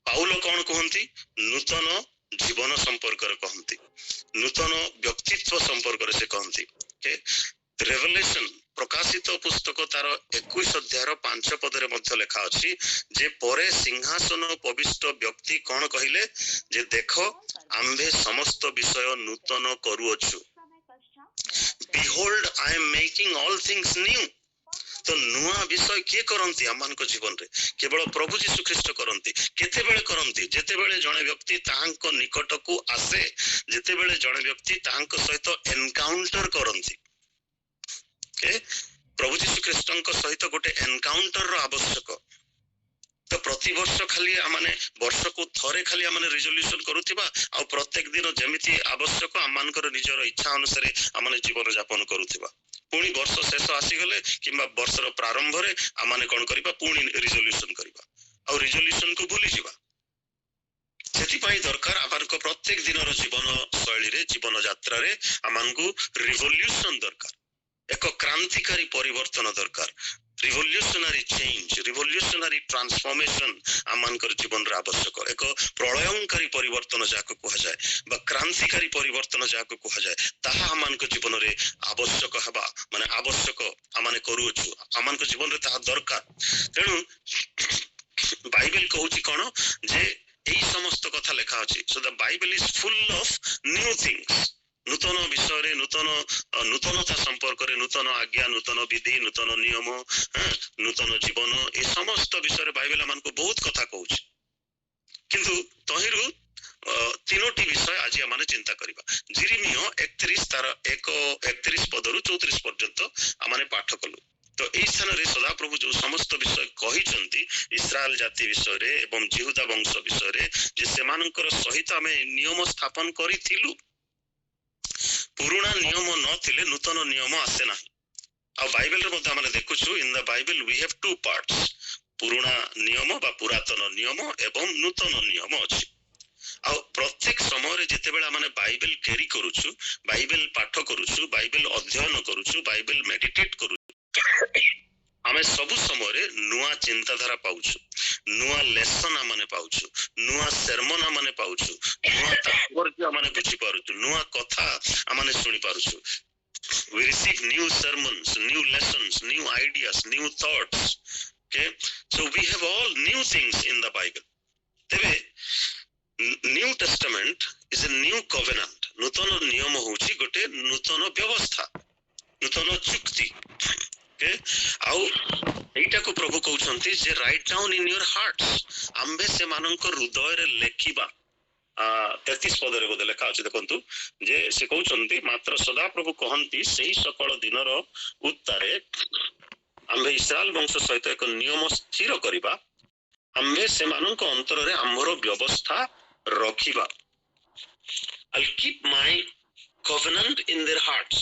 ପାଉଲ କଣ କୁହନ୍ତି? ନୂତନ ଜୀବନ ସମ୍ପର୍କରେ କହନ୍ତି, ନୂତନ ବ୍ୟକ୍ତିତ୍ବ ସମ୍ପର୍କରେ ସେ କହନ୍ତି। ରେଭେଲେସନ ପ୍ରକାଶିତ ପୁସ୍ତକ ତାର 21 ଅଧ୍ୟାୟର 5 ପଦରେ ମଧ୍ୟ ଲେଖା ଅଛି ଯେ ପରେ ସିଂହାସନ ଉପବିଷ୍ଟ ବ୍ୟକ୍ତି କଣ କହିଲେ? ଯେ ଦେଖ ଆମ୍ଭେ ସମସ୍ତ ବିଷୟ ନୂତନ କରୁଅଛୁ। Behold, I am making all things new. ତ ନୂଆ ବିଷୟ କିଏ କରନ୍ତି ଆମମାନଙ୍କ ଜୀବନରେ? କେବଳ ପ୍ରଭୁ ଯୀଶୁ ଖ୍ରୀଷ୍ଟ କରନ୍ତି। କେତେବେଳେ କରନ୍ତି? ଯେତେବେଳେ ଜଣେ ବ୍ୟକ୍ତି ତାହାଙ୍କ ନିକଟକୁ ଆସେ, ଯେତେବେଳେ ଜଣେ ବ୍ୟକ୍ତି ତାହାଙ୍କ ସହିତ ଏନକାଉଣ୍ଟର କରନ୍ତି। ପ୍ରଭୁ ଯୀଶୁ ଖ୍ରୀଷ୍ଟଙ୍କ ସହିତ ଗୋଟେ ଏନକାଉଣ୍ଟରର ଆବଶ୍ୟକ। ତ ପ୍ରତିବର୍ଷ ଖାଲି ଆମେ ବର୍ଷକୁ ଥରେ ଖାଲି ଆମେ ରିଜଲ୍ୟୁସନ କରୁଥିବା ଆଉ ପ୍ରତ୍ୟେକ ଦିନ ଯେମିତି ଆବଶ୍ୟକ ଆମମାନଙ୍କର ନିଜର ଇଚ୍ଛା ଅନୁସାରେ ଆମେ ଜୀବନ ଯାପନ କରୁଥିବା। ପୁଣି ବର୍ଷ ଶେଷ ଆସିଗଲେ କିମ୍ବା ବର୍ଷର ପ୍ରାରମ୍ଭରେ ଆମେ କଣ କରିବା? ପୁଣି ରିଜଲ୍ୟୁସନ କରିବା ଆଉ ରିଜଲ୍ୟୁସନକୁ ଭୁଲିଯିବା। ସେଥିପାଇଁ ଦରକାର ଆମମାନଙ୍କ ପ୍ରତ୍ୟେକ ଦିନର ଜୀବନ ଶୈଳୀରେ, ଜୀବନ ଯାତ୍ରାରେ ଆମମାନଙ୍କୁ ରିଭଲ୍ୟୁସନ ଦରକାର, ଏକ କ୍ରାନ୍ତିକାରୀ ପରିବର୍ତ୍ତନ ଦରକାର। ରିଭଲ୍ୟୁସନାରୀ ଚେଞ୍ଜ, ରିଭଲ୍ୟୁସନାରୀ ଟ୍ରାନ୍ସଫର୍ମେସନ ଆମମାନଙ୍କର ଜୀବନରେ ଆବଶ୍ୟକ। ଏକ ପ୍ରଳୟଙ୍କାରୀ ପରିବର୍ତ୍ତନ ଯାହାକୁ କୁହାଯାଏ ବା କ୍ରାନ୍ତିକାରୀ ପରିବର୍ତ୍ତନ ଯାହାକୁ କୁହାଯାଏ, ତାହା ଆମମାନଙ୍କ ଜୀବନରେ ଆବଶ୍ୟକ ହେବା ମାନେ ଆବଶ୍ୟକ ଆମେ କରୁଅଛୁ, ଆମମାନଙ୍କ ଜୀବନରେ ତାହା ଦରକାର। ତେଣୁ ବାଇବେଲ କହୁଛି କଣ ଯେ ଏଇ ସମସ୍ତ କଥା ଲେଖା ଅଛି। So the Bible is full of new things, ନୂତନ ବିଷୟରେ, ନୂତନତା ସମ୍ପର୍କରେ, ନୂତନ ଆଜ୍ଞା, ନୂତନ ବିଧି, ନୂତନ ନିୟମ, ନୂତନ ଜୀବନ, ଏ ସମସ୍ତ ବିଷୟରେ ବାଇବେଲ ଆମକୁ ବହୁତ କଥା କହୁଛି। କିନ୍ତୁ ତହିଁରୁ ତିନୋଟି ବିଷୟ ଆଜି ଆମେ ଚିନ୍ତା କରିବା। ଜିରିମିୟ 31 ତାର 31 ପଦରୁ 34 ପର୍ଯ୍ୟନ୍ତ ଆମେ ପାଠ କଲୁ। ତ ଏଇ ସ୍ଥାନରେ ସଦାପ୍ରଭୁ ଯୋଉ ସମସ୍ତ ବିଷୟ କହିଛନ୍ତି ଇସ୍ରାଏଲ ଜାତି ବିଷୟରେ ଏବଂ ଜିହୁଦା ବଂଶ ବିଷୟରେ, ଯେ ସେମାନଙ୍କର ସହିତ ଆମେ ନିୟମ ସ୍ଥାପନ କରିଥିଲୁ। ପୁରୁଣା ନିୟମ ନଥିଲେ ନୂତନ ନିୟମ ଆସେ ନାହିଁ। ଆଉ ବାଇବେଲରେ ମଧ୍ୟ ଆମେ ଦେଖୁଛୁ, in the Bible we have two parts, ପୁରୁଣା ନିୟମ ବା ପୁରାତନ ନିୟମ ଏବଂ ନୂତନ ନିୟମ ଅଛି। ଆଉ ପ୍ରତ୍ୟେକ ସମୟରେ ଯେତେବେଳେ ଆମେ ବାଇବେଲ କ୍ୟାରି କରୁଛୁ, ବାଇବେଲ ପାଠ କରୁଛୁ, ବାଇବେଲ ଅଧ୍ୟୟନ କରୁଛୁ, ବାଇବେଲ ମେଡିଟେଟ୍ କରୁଛୁ, ଆମେ ସବୁ ସମୟରେ ନୂଆ ଚିନ୍ତାଧାରା ପାଉଛୁ, ନୂଆ ଲେସନ ଆମେ ପାଉଛୁ, ନୂଆ ସେର୍ମନ ଆମେ ପାଉଛୁ, ନୂଆ ତାତ୍ପର୍ଯ୍ୟ ଆମେ ବୁଝିପାରୁଛୁ, ନୂଆ କଥା ଆମେ ଶୁଣିପାରୁଛୁ। We receive new sermons, new lessons, new ideas, new thoughts. Okay, so we have all new things in the Bible. ତେବେ New Testament is a new covenant. ନୂତନ ନିୟମ ହଉଛି ଗୋଟେ ନୂତନ ବ୍ୟବସ୍ଥା, ନୂତନ ଚୁକ୍ତି। Okay, ଆଉ ଏଇଟାକୁ ପ୍ରଭୁ କହୁଛନ୍ତି ଯେ write down in your hearts, ଆମ୍ଭେ ସେମାନଙ୍କ ହୃଦୟରେ ଲେଖିବା। 33 ପଦରେ ବୋଧେ ଲେଖା ଅଛି, ଦେଖନ୍ତୁ ଯେ ସେ କହୁଛନ୍ତି, ମାତ୍ର ସଦାପ୍ରଭୁ କହନ୍ତି, ସେହି ସକଳ ଦିନର ଉତ୍ତାରେ ଆମ୍ଭେ ଇସ୍ରାଏଲ ବଂଶ ସହିତ ଏକ ନିୟମ ସ୍ଥିର କରିବା, ଆମ୍ଭେ ସେମାନଙ୍କ ଅନ୍ତରରେ ଆମ୍ଭର ବ୍ୟବସ୍ଥା ରଖିବା। I'll keep my covenant in their hearts.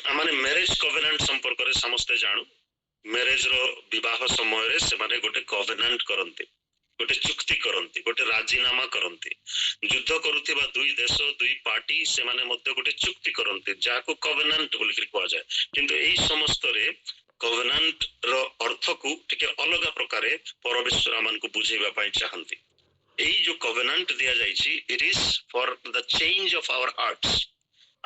ଆମେ ମ୍ୟାରେଜ କଭେନାଣ୍ଟ ସମ୍ପର୍କରେ ସମସ୍ତେ ଜାଣୁ। ମ୍ୟାରେଜର ବିବାହ ସମୟରେ ସେମାନେ ଗୋଟେ କଭେନାଣ୍ଟ କରନ୍ତି, ଗୋଟେ ଚୁକ୍ତି କରନ୍ତି, ଗୋଟେ ରାଜିନାମା କରନ୍ତି। ଯୁଦ୍ଧ କରୁଥିବା ଦୁଇ ଦେଶ, ଦୁଇ ପାର୍ଟି, ସେମାନେ ମଧ୍ୟ ଗୋଟେ ଚୁକ୍ତି କରନ୍ତି, ଯାହାକୁ କଭେନାଣ୍ଟ ବୋଲିକି କୁହାଯାଏ। କିନ୍ତୁ ଏଇ ସମସ୍ତରେ କଭେନାଣ୍ଟ ର ଅର୍ଥକୁ ଟିକେ ଅଲଗା ପ୍ରକାରେ ପରମେଶ୍ୱର ଆମକୁ ବୁଝେଇବା ପାଇଁ ଚାହାନ୍ତି। ଏଇ ଯୋଉ କଭେନାଣ୍ଟ ଦିଆଯାଇଛି, it is for the change of our hearts,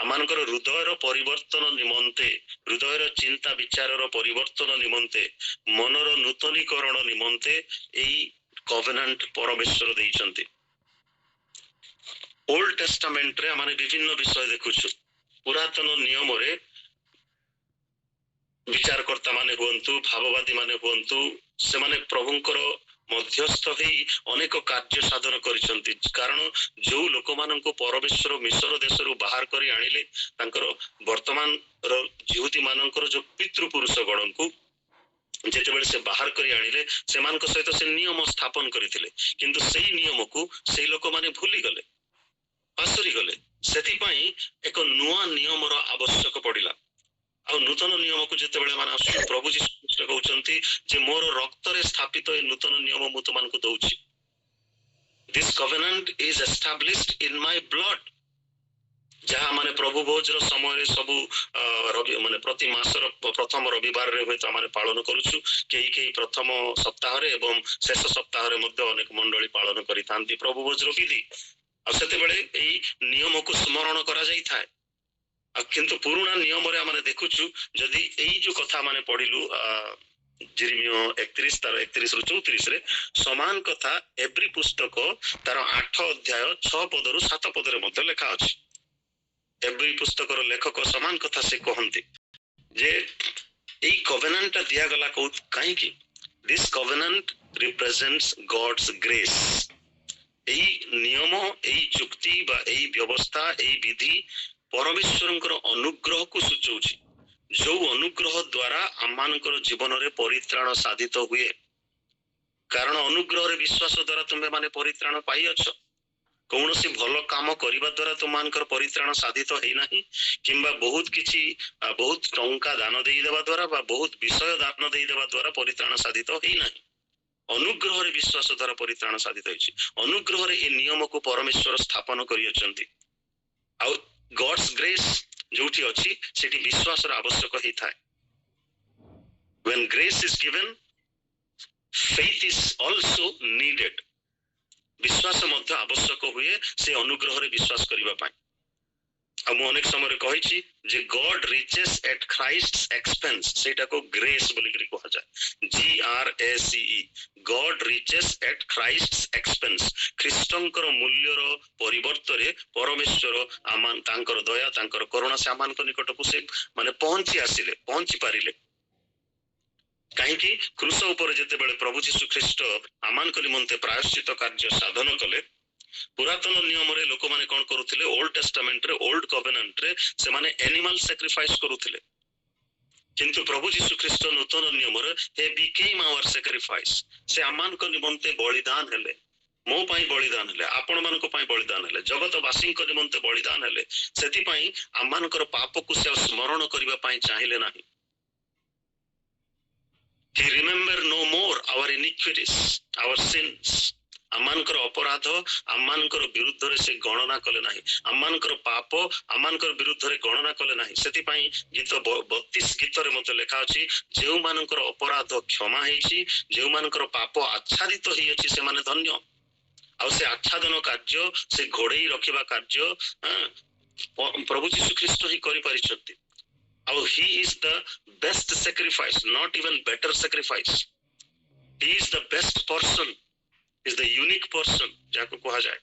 ଆମମାନଙ୍କର ହୃଦୟର ପରିବର୍ତ୍ତନ ନିମନ୍ତେ, ହୃଦୟର ଚିନ୍ତା ବିଚାରର ପରିବର୍ତ୍ତନ ନିମନ୍ତେ, ମନର ନୂତନୀକରଣ ନିମନ୍ତେ ଏଇ କଭେନାଣ୍ଟ ପରମେଶ୍ୱର ଦେଇଛନ୍ତି। ଓଲ୍ଡ ଟେଷ୍ଟାମେଣ୍ଟରେ ଆମେ ବିଭିନ୍ନ ବିଷୟ ଦେଖୁଛୁ। ପୁରାତନ ନିୟମରେ ବିଚାରକର୍ତ୍ତା ମାନେ ହୁଅନ୍ତୁ, ଭାବବାଦୀ ମାନେ ହୁଅନ୍ତୁ, ସେମାନେ ପ୍ରଭୁଙ୍କର ମଧ୍ୟସ୍ଥ ହେଇ ଅନେକ କାର୍ଯ୍ୟ ସାଧନ କରିଛନ୍ତି। କାରଣ ଯୋଉ ଲୋକମାନଙ୍କୁ ପରମେଶ୍ୱର ମିଶର ଦେଶରୁ ବାହାର କରି ଆଣିଲେ, ତାଙ୍କର ବର୍ତ୍ତମାନର ଜିହୁଦୀ ମାନଙ୍କର ଯୋଉ ପିତୃପୁରୁଷ ଗଣଙ୍କୁ ଯେତେବେଳେ ସେ ବାହାର କରି ଆଣିଲେ, ସେମାନଙ୍କ ସହିତ ସେ ନିୟମ ସ୍ଥାପନ କରିଥିଲେ। କିନ୍ତୁ ସେଇ ନିୟମକୁ ସେଇ ଲୋକମାନେ ଭୁଲିଗଲେ, ପାସୋରି ଗଲେ। ସେଥିପାଇଁ ଏକ ନୂଆ ନିୟମର ଆବଶ୍ୟକ ପଡ଼ିଲା। ଆଉ ନୂତନ ନିୟମକୁ ଯେତେବେଳେ ମାନେ ପ୍ରଭୁ ଯୀଶୁ କହୁଛନ୍ତି ଯେ ମୋର ରକ୍ତରେ ସ୍ଥାପିତ ଏ ନୂତନ ନିୟମ ମୁଁ ତୁମମାନଙ୍କୁ ଦଉଛି, this covenant is established in my blood, ଯାହା ମାନେ ପ୍ରଭୁ ଭୋଜର ସମୟରେ ସବୁ ମାନେ ପ୍ରତି ମାସର ପ୍ରଥମ ରବିବାରରେ ହୁଏତ ଆମେ ପାଳନ କରୁଛୁ। କେହି ପ୍ରଥମ ସପ୍ତାହରେ ଏବଂ ଶେଷ ସପ୍ତାହରେ ମଧ୍ୟ ଅନେକ ମଣ୍ଡଳୀ ପାଳନ କରିଥାନ୍ତି ପ୍ରଭୁ ଭୋଜର ବିଧି। ଆଉ ସେତେବେଳେ ଏଇ ନିୟମକୁ ସ୍ମରଣ କରାଯାଇଥାଏ। ଆଉ କିନ୍ତୁ ପୁରୁଣା ନିୟମରେ ଆମେ ଦେଖୁଛୁ, ଯଦି ଏଇ ଯୋଉ କଥା ମାନେ ପଢିଲୁ ଜିରିମିୟ 31 ତାର 31 ରୁ 34 ରେ, ସମାନ କଥା ଏବ୍ରି ପୁସ୍ତକ ତାର 8 ଅଧ୍ୟାୟ 6 ପଦରୁ 7 ପଦରେ ମଧ୍ୟ ଲେଖା ଅଛି। ଏବ୍ରି ପୁସ୍ତକର ଲେଖକ ସମାନ କଥା ସେ କହନ୍ତି ଯେ ଏଇ କଭେନାଣ୍ଟଟା ଦିଆଗଲା କାହିଁକି? This covenant represents God's grace. ଏଇ ନିୟମ, ଏଇ ଚୁକ୍ତି ବା ଏଇ ବ୍ୟବସ୍ଥା, ଏଇ ବିଧି ପରମେଶ୍ୱରଙ୍କର ଅନୁଗ୍ରହକୁ ସୂଚଉଛି, ଯୋଉ ଅନୁଗ୍ରହ ଦ୍ୱାରା ଆମମାନଙ୍କର ଜୀବନରେ ପରିତ୍ରାଣ ସାଧିତ ହୁଏ। କାରଣ ଅନୁଗ୍ରହରେ ବିଶ୍ୱାସ ଦ୍ୱାରା ତୁମେ ମାନେ ପରିତ୍ରାଣ ପାଇଅଛ। କୌଣସି ଭଲ କାମ କରିବା ଦ୍ୱାରା ତୁମମାନଙ୍କର ପରିତ୍ରାଣ ସାଧିତ ହେଇନାହିଁ, କିମ୍ବା ବହୁତ ଟଙ୍କା ଦାନ ଦେଇଦେବା ଦ୍ୱାରା ବା ବହୁତ ବିଷୟ ଦାନ ଦେଇଦେବା ଦ୍ୱାରା ପରିତ୍ରାଣ ସାଧିତ ହେଇନାହିଁ। ଅନୁଗ୍ରହରେ ବିଶ୍ୱାସ ଦ୍ୱାରା ପରିତ୍ରାଣ ସାଧିତ ହେଇଛି। ଅନୁଗ୍ରହରେ ଏ ନିୟମକୁ ପରମେଶ୍ୱର ସ୍ଥାପନ କରିଅଛନ୍ତି। ଆଉ ଗଡ୍ସ ଗ୍ରେସ୍ ଯୋଉଠି ଅଛି ସେଠି ବିଶ୍ୱାସର ଆବଶ୍ୟକ ହେଇଥାଏ। When grace is given, faith is also needed. ବିଶ୍ୱାସ ମଧ୍ୟ ଆବଶ୍ୟକ ହୁଏ ସେ ଅନୁଗ୍ରହରେ ବିଶ୍ୱାସ କରିବା ପାଇଁ। ଆଉ ମୁଁ ଅନେକ ସମୟରେ କହିଛି ଯେ ଗଡ୍ ରିଚେସ୍ ଏଟ୍ ଖ୍ରାଇଷ୍ଟସ୍ ଏକ୍ସପେନ୍ସ, ସେଇଟାକୁ ଗ୍ରେସ୍ ବୋଲିକିରି କୁହାଯାଏ, GRACE, ଗଡ୍ ରିଚେସ୍ ଏଟ୍ ଖ୍ରାଇଷ୍ଟସ୍ ଏକ୍ସପେନ୍ସ। ଖ୍ରୀଷ୍ଟଙ୍କର ମୂଲ୍ୟର ପରିବର୍ତ୍ତରେ ପରମେଶ୍ୱର ତାଙ୍କର ଦୟା ତାଙ୍କର କରୁଣା ସେ ଆମମାନଙ୍କ ନିକଟକୁ ସେ ମାନେ ପହଞ୍ଚି ପାରିଲେ। କାହିଁକି? କ୍ରୁଶ ଉପରେ ଯେତେବେଳେ ପ୍ରଭୁ ଯୀଶୁ ଖ୍ରୀଷ୍ଟ ଆମମାନଙ୍କ ନିମନ୍ତେ ପ୍ରାୟଶ୍ଚିତ କାର୍ଯ୍ୟ ସାଧନ କଲେ, ପୁରାତନ ନିୟମରେ ଲୋକମାନେ କଣ କରୁଥିଲେ? ଓଲ୍ଡ ଟେଷ୍ଟାମେଣ୍ଟରେ, ଓଲ୍ଡ କଭେନାଣ୍ଟରେ ସେମାନେ ଏନିମାଲ ସାକ୍ରିଫାଇସ୍ କରୁଥିଲେ, କିନ୍ତୁ ପ୍ରଭୁ ଯୀଶୁ ଖ୍ରୀଷ୍ଟ ନୂତନ ନିୟମରେ he became our sacrifice, ସେ ଆମମାନଙ୍କ ନିମନ୍ତେ ବଳିଦାନ ହେଲେ, ମୋ ପାଇଁ ବଳିଦାନ ହେଲେ, ଆପଣମାନଙ୍କ ପାଇଁ ବଳିଦାନ ହେଲେ, ଜଗତବାସୀଙ୍କ ନିମନ୍ତେ ବଳିଦାନ ହେଲେ। ସେଥିପାଇଁ ଆମମାନଙ୍କର ପାପକୁ ସେ ସ୍ମରଣ କରିବା ପାଇଁ ଚାହିଁଲେ ନାହିଁ। He remember no more our iniquities, our sins, ଆମମାନଙ୍କର ଅପରାଧ ଆମମାନଙ୍କର ବିରୁଦ୍ଧରେ ସେ ଗଣନା କଲେ ନାହିଁ, ଆମମାନଙ୍କର ପାପ ଆମମାନଙ୍କର ବିରୁଦ୍ଧରେ ଗଣନା କଲେ ନାହିଁ। ସେଥିପାଇଁ ଗୀତ 32 ଗୀତରେ ମଧ୍ୟ ଲେଖା ଅଛି, ଯେଉଁମାନଙ୍କର ଅପରାଧ କ୍ଷମା ହେଇଛି, ଯେଉଁମାନଙ୍କର ପାପ ଆଚ୍ଛାଦିତ ହେଇଅଛି ସେମାନେ ଧନ୍ୟ। ଆଉ ସେ ଆଚ୍ଛାଦନ କାର୍ଯ୍ୟ, ସେ ଘୋଡେଇ ରଖିବା କାର୍ଯ୍ୟ ପ୍ରଭୁ ଯୀଶୁ ଖ୍ରୀଷ୍ଟ ହିଁ କରିପାରିଛନ୍ତି। ଆଉ he is the best sacrifice, not even better sacrifice. He is the best person, is the unique person, ଯାହାକୁ କୁହାଯାଏ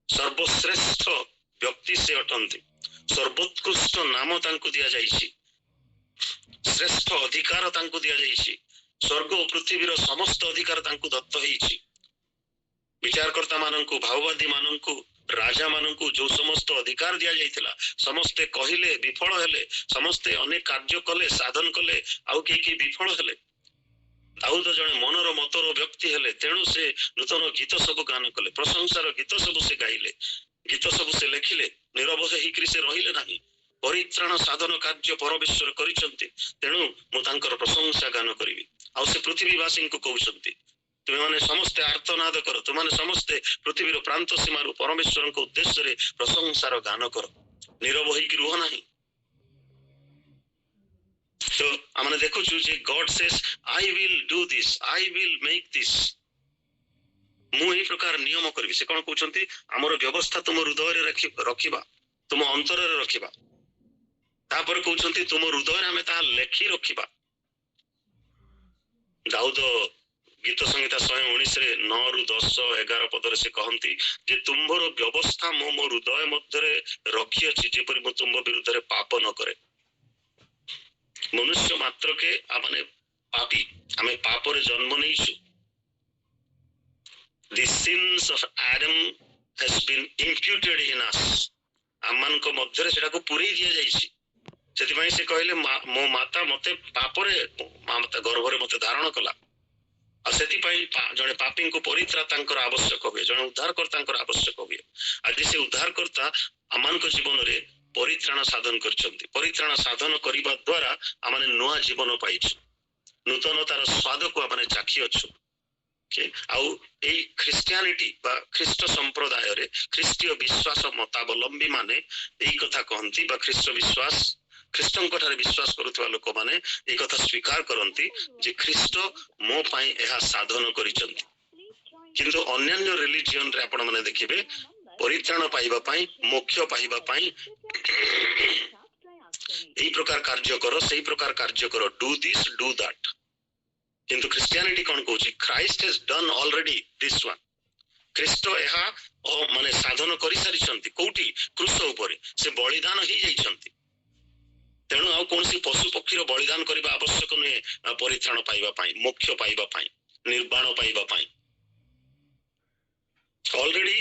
ସର୍ବଶ୍ରେଷ୍ଠ ବ୍ୟକ୍ତି ସେ ଅଟନ୍ତି। ସର୍ବୋତ୍କୃଷ୍ଟ ନାମ ତାଙ୍କୁ ଦିଆଯାଇଛି, ଶ୍ରେଷ୍ଠ ଅଧିକାର ତାଙ୍କୁ ଦିଆଯାଇଛି, ସ୍ୱର୍ଗ ଓ ପୃଥିବୀର ସମସ୍ତ ଅଧିକାର ତାଙ୍କୁ ଦତ୍ତ ହେଇଛି। ବିଚାରକର୍ତ୍ତା ମାନଙ୍କୁ, ଭାବବାଦୀ ମାନଙ୍କୁ, ରାଜା ମାନଙ୍କୁ ଯୋଉ ସମସ୍ତ ଅଧିକାର ଦିଆଯାଇଥିଲା, ସମସ୍ତେ କହିଲେ ବିଫଳ ହେଲେ, ସମସ୍ତେ ଅନେକ କାର୍ଯ୍ୟ କଲେ, ସାଧନ କଲେ, ଆଉ କେହି ବିଫଳ ହେଲେ। ଦାଉଦ ଜଣେ ମନର ମତର ବ୍ୟକ୍ତି ହେଲେ, ତେଣୁ ସେ ନୂତନ ଗୀତ ସବୁ ଗାନ କଲେ, ପ୍ରଶଂସାର ଗୀତ ସବୁ ସେ ଗାଇଲେ, ଗୀତ ସବୁ ସେ ଲେଖିଲେ, ନିରବ ହେଇକରି ସେ ରହିଲେ ନାହିଁ। ପରିତ୍ରାଣ ସାଧନ କାର୍ଯ୍ୟ ପରମେଶ୍ୱର କରିଛନ୍ତି, ତେଣୁ ମୁଁ ତାଙ୍କର ପ୍ରଶଂସା ଗାନ କରିବି। ଆଉ ସେ ପୃଥିବୀବାସୀଙ୍କୁ କହୁଛନ୍ତି, ତୁମେମାନେ ସମସ୍ତେ ଆର୍ତ୍ତନାଦ କର, ତୁମମାନେ ସମସ୍ତେ ପୃଥିବୀର ପ୍ରାନ୍ତ ସୀମାରୁ ପରମେଶ୍ୱରଙ୍କ ଉଦ୍ଦେଶ୍ୟରେ ପ୍ରଶଂସାର ଗାନ କର, ନିରବ ହେଇକି ରୁହ ନାହିଁ। ତ ଆମେ ଦେଖୁଛୁ ଯେ ଗଡ୍ cess I will do this, I will make this, ମୁଁ ଏହି ପ୍ରକାର ନିୟମ କରିବି। ସେ କଣ କହୁଛନ୍ତି? ଆମର ବ୍ୟବସ୍ଥା ତୁମ ହୃଦୟରେ ରଖିବା, ତୁମ ଅନ୍ତରରେ ରଖିବା। ତାପରେ କହୁଛନ୍ତି ତୁମ ହୃଦୟରେ ଆମେ ତାହା ଲେଖି ରଖିବା। ଦାଉଦ ଗୀତ ସଂହିତା 119ରେ 9ରୁ 10, 11 ପଦରେ ସେ କହନ୍ତି ଯେ ତୁମ୍ଭର ବ୍ୟବସ୍ଥା ମୁଁ ମୋ ହୃଦୟ ମଧ୍ୟରେ ରଖିଅଛି, ଯେପରି ମୁଁ ତୁମ୍ଭ ବିରୁଦ୍ଧରେ ପାପ ନ କରେ। ମନୁଷ୍ୟ ମାତ୍ରକେ ଆମେ ପାପୀ, ଆମେ ପାପରେ ଜନ୍ମ ନେଇଛୁ। The sins of Adam has been imputed in us, ଆମମାନଙ୍କ ମଧ୍ୟରେ ସେଟାକୁ ପୁରେଇ ଦିଆଯାଇଛି। ସେଥିପାଇଁ ସେ କହିଲେ ମୋ ମାତା ମତେ ପାପରେ, ମାତା ଗର୍ଭରେ ମତେ ଧାରଣ କଲା। ଆଉ ସେଥିପାଇଁ ଜଣେ ପାପୀଙ୍କୁ ପରିତ୍ରାତାଙ୍କର ଆବଶ୍ୟକ ହୁଏ, ଜଣେ ଉଦ୍ଧାରକର୍ତ୍ତାଙ୍କର ଆବଶ୍ୟକ ହୁଏ। ଆଜି ସେ ଉଦ୍ଧାରକର୍ତ୍ତା ଆମମାନଙ୍କ ଜୀବନରେ ପରିତ୍ରାଣ ସାଧନ କରିଛନ୍ତି। ପରିତ୍ରାଣ ସାଧନ କରିବା ଦ୍ୱାରା ଆମେ ନୂଆ ଜୀବନ ପାଇଛୁ, ନୂତନତାର ସ୍ୱାଦକୁ ଆମେ ଚାଖି ଅଛୁ। ଆଉ ଏଇ ଖ୍ରୀଷ୍ଟିଆନିଟି ବା ଖ୍ରୀଷ୍ଟ ସମ୍ପ୍ରଦାୟରେ ଖ୍ରୀଷ୍ଟୀୟ ବିଶ୍ୱାସ ମତାବଲମ୍ବୀ ମାନେ ଏଇ କଥା କହନ୍ତି, ବା ଖ୍ରୀଷ୍ଟଙ୍କ ଠାରେ ବିଶ୍ୱାସ କରୁଥିବା ଲୋକମାନେ ଏଇ କଥା ସ୍ୱୀକାର କରନ୍ତି ଯେ ଖ୍ରୀଷ୍ଟ ମୋ ପାଇଁ ଏହା ସାଧନ କରିଛନ୍ତି। କିନ୍ତୁ ଅନ୍ୟାନ୍ୟ ରିଲିଜିଅନରେ ଆପଣ ମାନେ ଦେଖିବେ, ପରିତ୍ରାଣ ପାଇବା ପାଇଁ, ମୋକ୍ଷ ପାଇବା ପାଇଁ এই প্রকার କାର୍ଯ୍ୟ କର, ସେଇ ପ୍ରକାର କାର୍ଯ୍ୟ କର, ଡୁ ଦିସ୍ ଡୁ ଦ୍ୟାଟ୍। କିନ୍ତୁ ଖ୍ରୀଷ୍ଟିଆନିଟି କଣ କହୁଛି? Christ has done already this one. ଖ୍ରୀଷ୍ଟ ଏହା ମାନେ ସାଧନ କରିସାରିଛନ୍ତି। କୋଉଠି? କ୍ରୁଶ ଉପରେ ସେ ବଳିଦାନ ହେଇଯାଇଛନ୍ତି। ତେଣୁ ଆଉ କୌଣସି ପଶୁ ପକ୍ଷୀର ବଳିଦାନ କରିବା ଆବଶ୍ୟକ ନୁହେଁ ପରିତ୍ରାଣ ପାଇବା ପାଇଁ, ମୋକ୍ଷ ପାଇବା ପାଇଁ, ନିର୍ବାଣ ପାଇବା ପାଇଁ। ଅଲରେଡି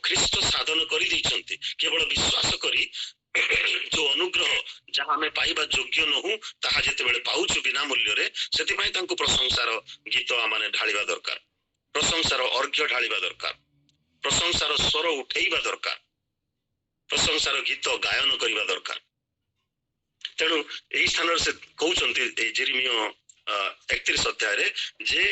ଖ୍ରୀଷ୍ଟ ସାଧନ କରିଦେଇଛନ୍ତି। କେବଳ ବିଶ୍ୱାସ କରି ଯୋଉ ଅନୁଗ୍ରହ ଯାହା ଆମେ ପାଇବା ଯୋଗ୍ୟ ନୁହଁ, ତାହା ଯେତେବେଳେ ପାଉଛୁ ବିନା ମୂଲ୍ୟରେ, ସେଥିପାଇଁ ତାଙ୍କୁ ପ୍ରଶଂସାର ଗୀତ ଆମେ ଢାଳିବା ଦରକାର, ପ୍ରଶଂସାର ଅର୍ଘ୍ୟ ଢାଳିବା ଦରକାର, ପ୍ରଶଂସାର ସ୍ୱର ଉଠେଇବା ଦରକାର, ପ୍ରଶଂସାର ଗୀତ ଗାୟନ କରିବା ଦରକାର। ତେଣୁ ଏଇ ସ୍ଥାନରେ ସେ କହୁଛନ୍ତି ଏଇ ଯେରେମିୟ 31 ଅଧ୍ୟାୟରେ ଯେ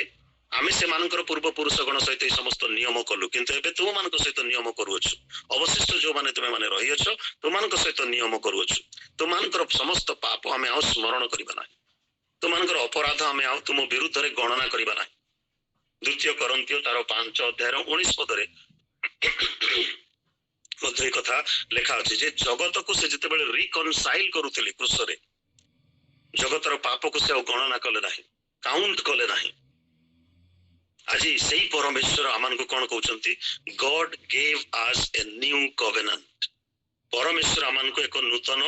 ଆମେ ସେମାନଙ୍କର ପୂର୍ବ ପୁରୁଷଗଣ ସହିତ ଏଇ ସମସ୍ତ ନିୟମ କଲୁ, କିନ୍ତୁ ଏବେ ତୁମମାନଙ୍କ ସହିତ ନିୟମ କରୁଅଛୁ। ଅବଶିଷ୍ଟ ଯୋଉମାନେ ତୁମେ ମାନେ ରହିଅଛ, ତୁମମାନଙ୍କ ସହିତ ନିୟମ କରୁଅଛୁ। ତୁମମାନଙ୍କର ସମସ୍ତ ପାପ ଆମେ ଆଉ ସ୍ମରଣ କରିବା ନାହିଁ, ତୁମମାନଙ୍କର ଅପରାଧ ଆମେ ଆଉ ତୁମ ବିରୁଦ୍ଧରେ ଗଣନା କରିବା ନାହିଁ। 2 କରନ୍ଥୀୟ ତାର 5 ଅଧ୍ୟାୟର 19 ପଦରେ ମଧ୍ୟ ଏ କଥା ଲେଖା ଅଛି ଯେ ଜଗତକୁ ସେ ଯେତେବେଳେ ରିକନସାଇଲ କରୁଥିଲେ କ୍ରୁଶରେ, ଜଗତର ପାପକୁ ସେ ଆଉ ଗଣନା କଲେ ନାହିଁ, କାଉଣ୍ଟ କଲେ ନାହିଁ। ଆଜି ସେଇ ପରମେଶ୍ୱର ଆମମାନଙ୍କୁ କଣ କହୁଛନ୍ତି? ଗଡ୍ ଗେଭ୍ ଆସ୍ ଏ ନ୍ୟୁ କଭେନାଣ୍ଟ। ପରମେଶ୍ୱର ଆମମାନଙ୍କୁ ଏକ ନୂତନ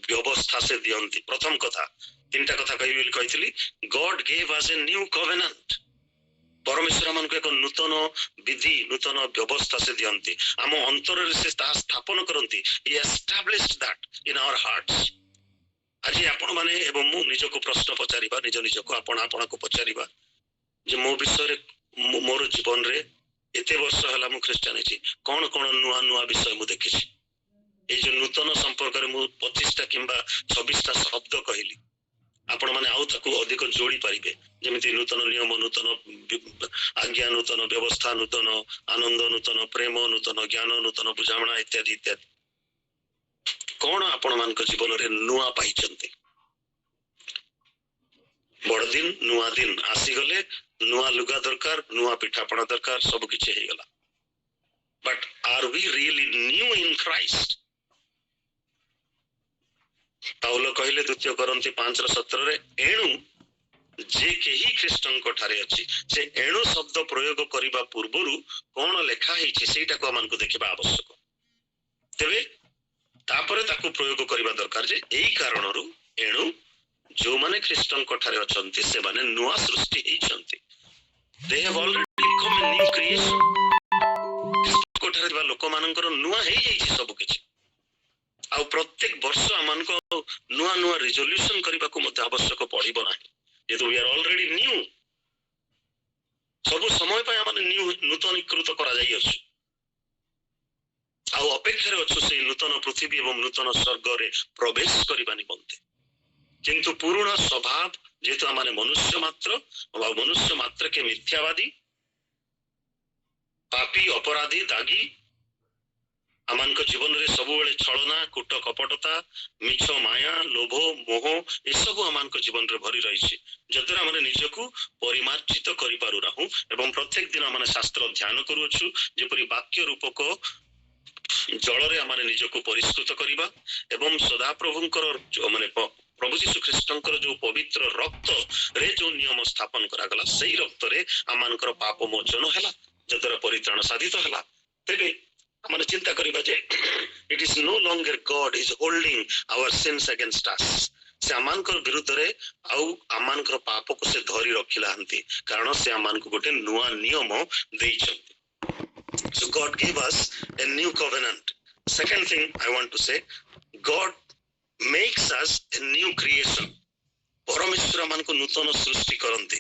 ବ୍ୟବସ୍ଥା ସେ ଦିଅନ୍ତି। ପ୍ରଥମ କଥା, ତିନିଟା କଥା କହିବି ବୋଲି କହିଥିଲି। ଗଡ୍ ଗେଭ୍ ଆସ୍ ଏ ନ୍ୟୁ କଭେନାଣ୍ଟ। ପରମେଶ୍ୱର ଆମମାନଙ୍କୁ ଏକ ନୂତନ ବିଧି, ନୂତନ ବ୍ୟବସ୍ଥା ସେ ଦିଅନ୍ତି। ଆମ ଅନ୍ତରରେ ସେ ତାହା ସ୍ଥାପନ କରନ୍ତି। He established that in our hearts. ଆଜି ଆପଣ ମାନେ ଏବଂ ମୁଁ ନିଜକୁ ପ୍ରଶ୍ନ ପଚାରିବା, ନିଜ ନିଜକୁ ଆପଣଙ୍କୁ ପଚାରିବା ଯେ ମୋ ବିଷୟରେ, ମୋର ଜୀବନରେ ଏତେ ବର୍ଷ ହେଲା ମୁଁ ଖ୍ରୀଷ୍ଟିଆନ ହେଇଛି, କଣ କଣ ନୂଆ ନୂଆ ବିଷୟ ମୁଁ ଦେଖିଛି? ଏଇ ଯୋଉ ନୂତନ ସମ୍ପର୍କରେ ମୁଁ 25ଟା କିମ୍ବା 26ଟା ଶବ୍ଦ କହିଲି, ଆପଣ ମାନେ ଆଉ ତାକୁ ଅଧିକ ଯୋଡ଼ି ପାରିବେ। ଯେମିତି ନୂତନ ନିୟମ, ନୂତନ ଆଜ୍ଞା, ନୂତନ ବ୍ୟବସ୍ଥା, ନୂତନ ଆନନ୍ଦ, ନୂତନ ପ୍ରେମ, ନୂତନ ଜ୍ଞାନ, ନୂତନ ବୁଝାମଣା ଇତ୍ୟାଦି ଇତ୍ୟାଦି। କଣ ଆପଣ ମାନଙ୍କ ଜୀବନରେ ନୂଆ ପାଇଛନ୍ତି? ବଡ଼ଦିନ, ନୂଆ ଦିନ ଆସିଗଲେ, ନୂଆ ଲୁଗା ଦରକାର, ନୂଆ ପିଠାପଣା ଦରକାର, ସବୁ କିଛି ହେଇଗଲା। But are we really new in Christ? Paul କହିଲେ 2 କରନ୍ତି 5:17 ଏଣୁ ଯେ କେହି ଖ୍ରୀଷ୍ଟଙ୍କ ଠାରେ ଅଛି, ସେ ଏଣୁ ଶବ୍ଦ ପ୍ରୟୋଗ କରିବା ପୂର୍ବରୁ କଣ ଲେଖା ହେଇଛି ସେଇଟାକୁ ଆମକୁ ଦେଖିବା ଆବଶ୍ୟକ। ତେବେ ତାପରେ ତାକୁ ପ୍ରୟୋଗ କରିବା ଦରକାର ଯେ ଏଇ କାରଣରୁ ଏଣୁ ଯୋଉମାନେ ଖ୍ରୀଷ୍ଟଙ୍କ ଠାରେ ଅଛନ୍ତି ସେମାନେ ନୂଆ ସୃଷ୍ଟି ହେଇଛନ୍ତି। They have already become a new creation. ଖ୍ରୀଷ୍ଟଙ୍କ ଠାରେ ଥିବା ଲୋକମାନଙ୍କର ନୂଆ ହେଇଯାଇଛି ସବୁ କିଛି। ଆଉ ପ୍ରତ୍ୟେକ ବର୍ଷ ଆମକୁ ନୂଆ ନୂଆ ରିଜଲ୍ୟୁସନ କରିବାକୁ ମଧ୍ୟ ଆବଶ୍ୟକ ପଡିବ ନାହିଁ, ଯେହେତୁ we are already new। ସବୁ ସମୟ ପାଇଁ ଆମେ ନୂତନୀକୃତ କରାଯାଇଅଛୁ, ଆଉ ଅପେକ୍ଷାରେ ଅଛୁ ସେଇ ନୂତନ ପୃଥିବୀ ଏବଂ ନୂତନ ସ୍ୱର୍ଗରେ ପ୍ରବେଶ କରିବା ନିମନ୍ତେ। କିନ୍ତୁ ପୁରୁଣା ସ୍ୱଭାବ, ଯେହେତୁ ଆମେ ମନୁଷ୍ୟ ମାତ୍ର, ମନୁଷ୍ୟ ମାତ୍ରକେ ମିଥ୍ୟାବାଦୀ, ପାପୀ, ଅପରାଧୀ, ଦାଗୀ, ଆମମାନଙ୍କ ଜୀବନରେ ସବୁବେଳେ ଛଳନା, କୂଟ, କପଟତା, ମିଛ, ମାୟା, ଲୋଭ, ମୋହ ଏସବୁ ଆମମାନଙ୍କ ଜୀବନରେ ଭରି ରହିଛି, ଯଦ୍ୱାରା ଆମେ ନିଜକୁ ପରିମାର୍ଜିତ କରିପାରୁନାହୁଁ। ଏବଂ ପ୍ରତ୍ୟେକ ଦିନ ଆମେ ଶାସ୍ତ୍ର ଧ୍ୟାନ କରୁଅଛୁ, ଯେପରି ବାକ୍ୟ ରୂପକ ଜଳରେ ଆମେ ନିଜକୁ ପରିଷ୍କୃତ କରିବା ଏବଂ ସଦାପ୍ରଭୁଙ୍କର ମାନେ ପ୍ରଭୁ ଯୀଶୁ ଖ୍ରୀଷ୍ଟଙ୍କର ଯୋଉ ପବିତ୍ର ରକ୍ତରେ ଯୋଉ ନିୟମ ସ୍ଥାପନ କରାଗଲା, ସେଇ ରକ୍ତରେ ଆମମାନଙ୍କର ପାପ ମୋଚନ ହେଲା, ଯଦ୍ୱାରା ପରିତ୍ରାଣ ସାଧିତ ହେଲା। ତେବେ ଆମେ ଚିନ୍ତା କରିବା ଯେ ଇଟ୍ is no longer God is holding our sins against us। ସେ ଆମମାନଙ୍କର ବିରୁଦ୍ଧରେ ଆଉ ଆମମାନଙ୍କର ପାପକୁ ସେ ଧରି ରଖିନାହାନ୍ତି, କାରଣ ସେ ଆମମାନଙ୍କୁ ଗୋଟେ ନୂଆ ନିୟମ ଦେଇଛନ୍ତି। So God gave us a new covenant. Second thing I want to say, God makes us a new creation। ପରମେଶ୍ୱର ଆମମାନଙ୍କୁ ନୂତନ ସୃଷ୍ଟି କରନ୍ତି।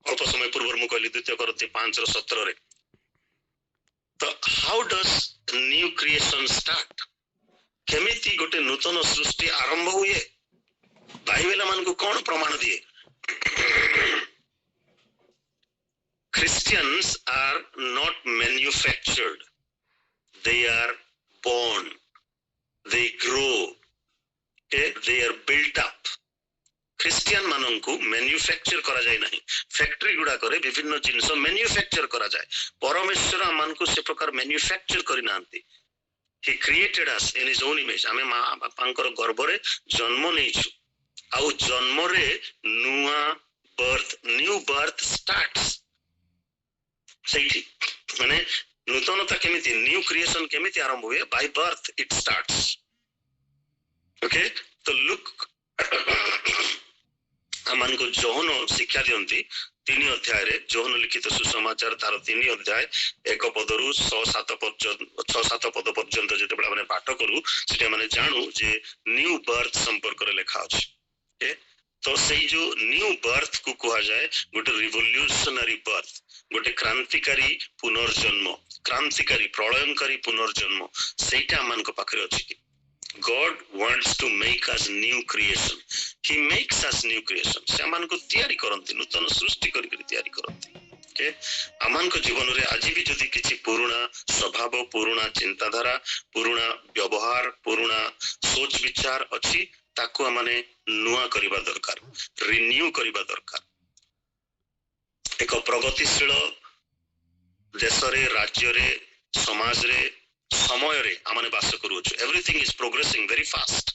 ଅଳ୍ପ ସମୟ ପୂର୍ବରୁ ମୁଁ କହିଲି 2 କରନ୍ତି 5:17। ତ how does new creation start? କେମିତି ଗୋଟେ ନୂତନ ସୃଷ୍ଟି ଆରମ୍ଭ ହୁଏ? ବାଇବେଲ ଆମମାନଙ୍କୁ କଣ ପ୍ରମାଣ ଦିଏ? Christians are not manufactured, they are born, they grow, they are built up। Christian ମାନଙ୍କୁ ମ୍ୟାନ୍ୟୁଫ୍ୟାକ୍ଚର କରାଯାଏ ନାହିଁ। ଫ୍ୟାକ୍ଟ୍ରି ଗୁଡାକରେ ବିଭିନ୍ନ ଜିନିଷ ମ୍ୟାନ୍ୟୁଫ୍ୟାକ୍ଚର କରାଯାଏ। ପରମେଶ୍ୱର ଆମମାନଙ୍କୁ ସେ ପ୍ରକାର ମ୍ୟାନ୍ୟୁଫ୍ୟାକ୍ଚର କରିନାହାନ୍ତି। He created us in his own image। ଆମେ ମା ବାପାଙ୍କର ଗର୍ଭରେ ଜନ୍ମ ନେଇଛୁ, ଆଉ ଜନ୍ମରେ ନୂଆ ବର୍ଥ, ନ୍ୟୁ ବର୍ଥ ଷ୍ଟାର୍ଟସ୍ ସେଇଠି। ମାନେ ନୂତନତା କେମିତି, ନ୍ୟୁ କ୍ରିଏସନ କେମିତି ଆରମ୍ଭ ହୁଏ? ବାଇ ବର୍ଥ ଇଟ୍ ଷ୍ଟାର୍ଟସ୍। ଓକେ, ତ ଲୁକ୍ ଆମମାନଙ୍କୁ ଯୋହନ ଶିକ୍ଷା ଦିଅନ୍ତି 3 ଅଧ୍ୟାୟରେ, ଯୋହନ ଲିଖିତ ସୁସମାଚାର ତାର 3 ଅଧ୍ୟାୟ 1 ପଦରୁ 6-7 ପଦ ପର୍ଯ୍ୟନ୍ତ ଯେତେବେଳେ ଆମେ ପାଠ କରୁ, ସେଠି ଆମେ ଜାଣୁ ଯେ ନ୍ୟୁ ବର୍ଥ ସମ୍ପର୍କରେ ଲେଖା ଅଛି। ତ ସେଇ ଯୋଉ ନ୍ୟୁ ବର୍ଥ କୁ କୁହାଯାଏ ଗୋଟେ ରିଭଲ୍ୟୁସନାରୀ ବର୍ଥ, ଗୋଟେ କ୍ରାନ୍ତିକାରୀ ପୁନର୍ଜନ୍ମ, କ୍ରାନ୍ତିକାରୀ ପ୍ରଳୟଙ୍କରୀ ପୁନର୍ଜନ୍ମ। ସେଇଟା ଆମମାନଙ୍କ ପାଖରେ ଅଛି କି? God wants to make us new creation. He makes us new creation। ସେ ଆମମାନଙ୍କୁ ତିଆରି କରନ୍ତି, ନୂତନ ସୃଷ୍ଟି କରିକି ତିଆରି କରନ୍ତି। ଆମମାନଙ୍କ ଜୀବନରେ ଆଜି ବି ଯଦି କିଛି ପୁରୁଣା ସ୍ୱଭାବ, ପୁରୁଣା ଚିନ୍ତାଧାରା, ପୁରୁଣା ବ୍ୟବହାର, ପୁରୁଣା ସୋଚ ବିଚାର ଅଛି, ତାକୁ ଆମେ ନୂଆ କରିବା ଦରକାର, ରିନ୍ୟୁ କରିବା ଦରକାର। ଏକ ପ୍ରଗତିଶୀଳ ଦେଶରେ, ରାଜ୍ୟରେ, ସମାଜରେ समय रे आमने बास करूछु everything is progressing very fast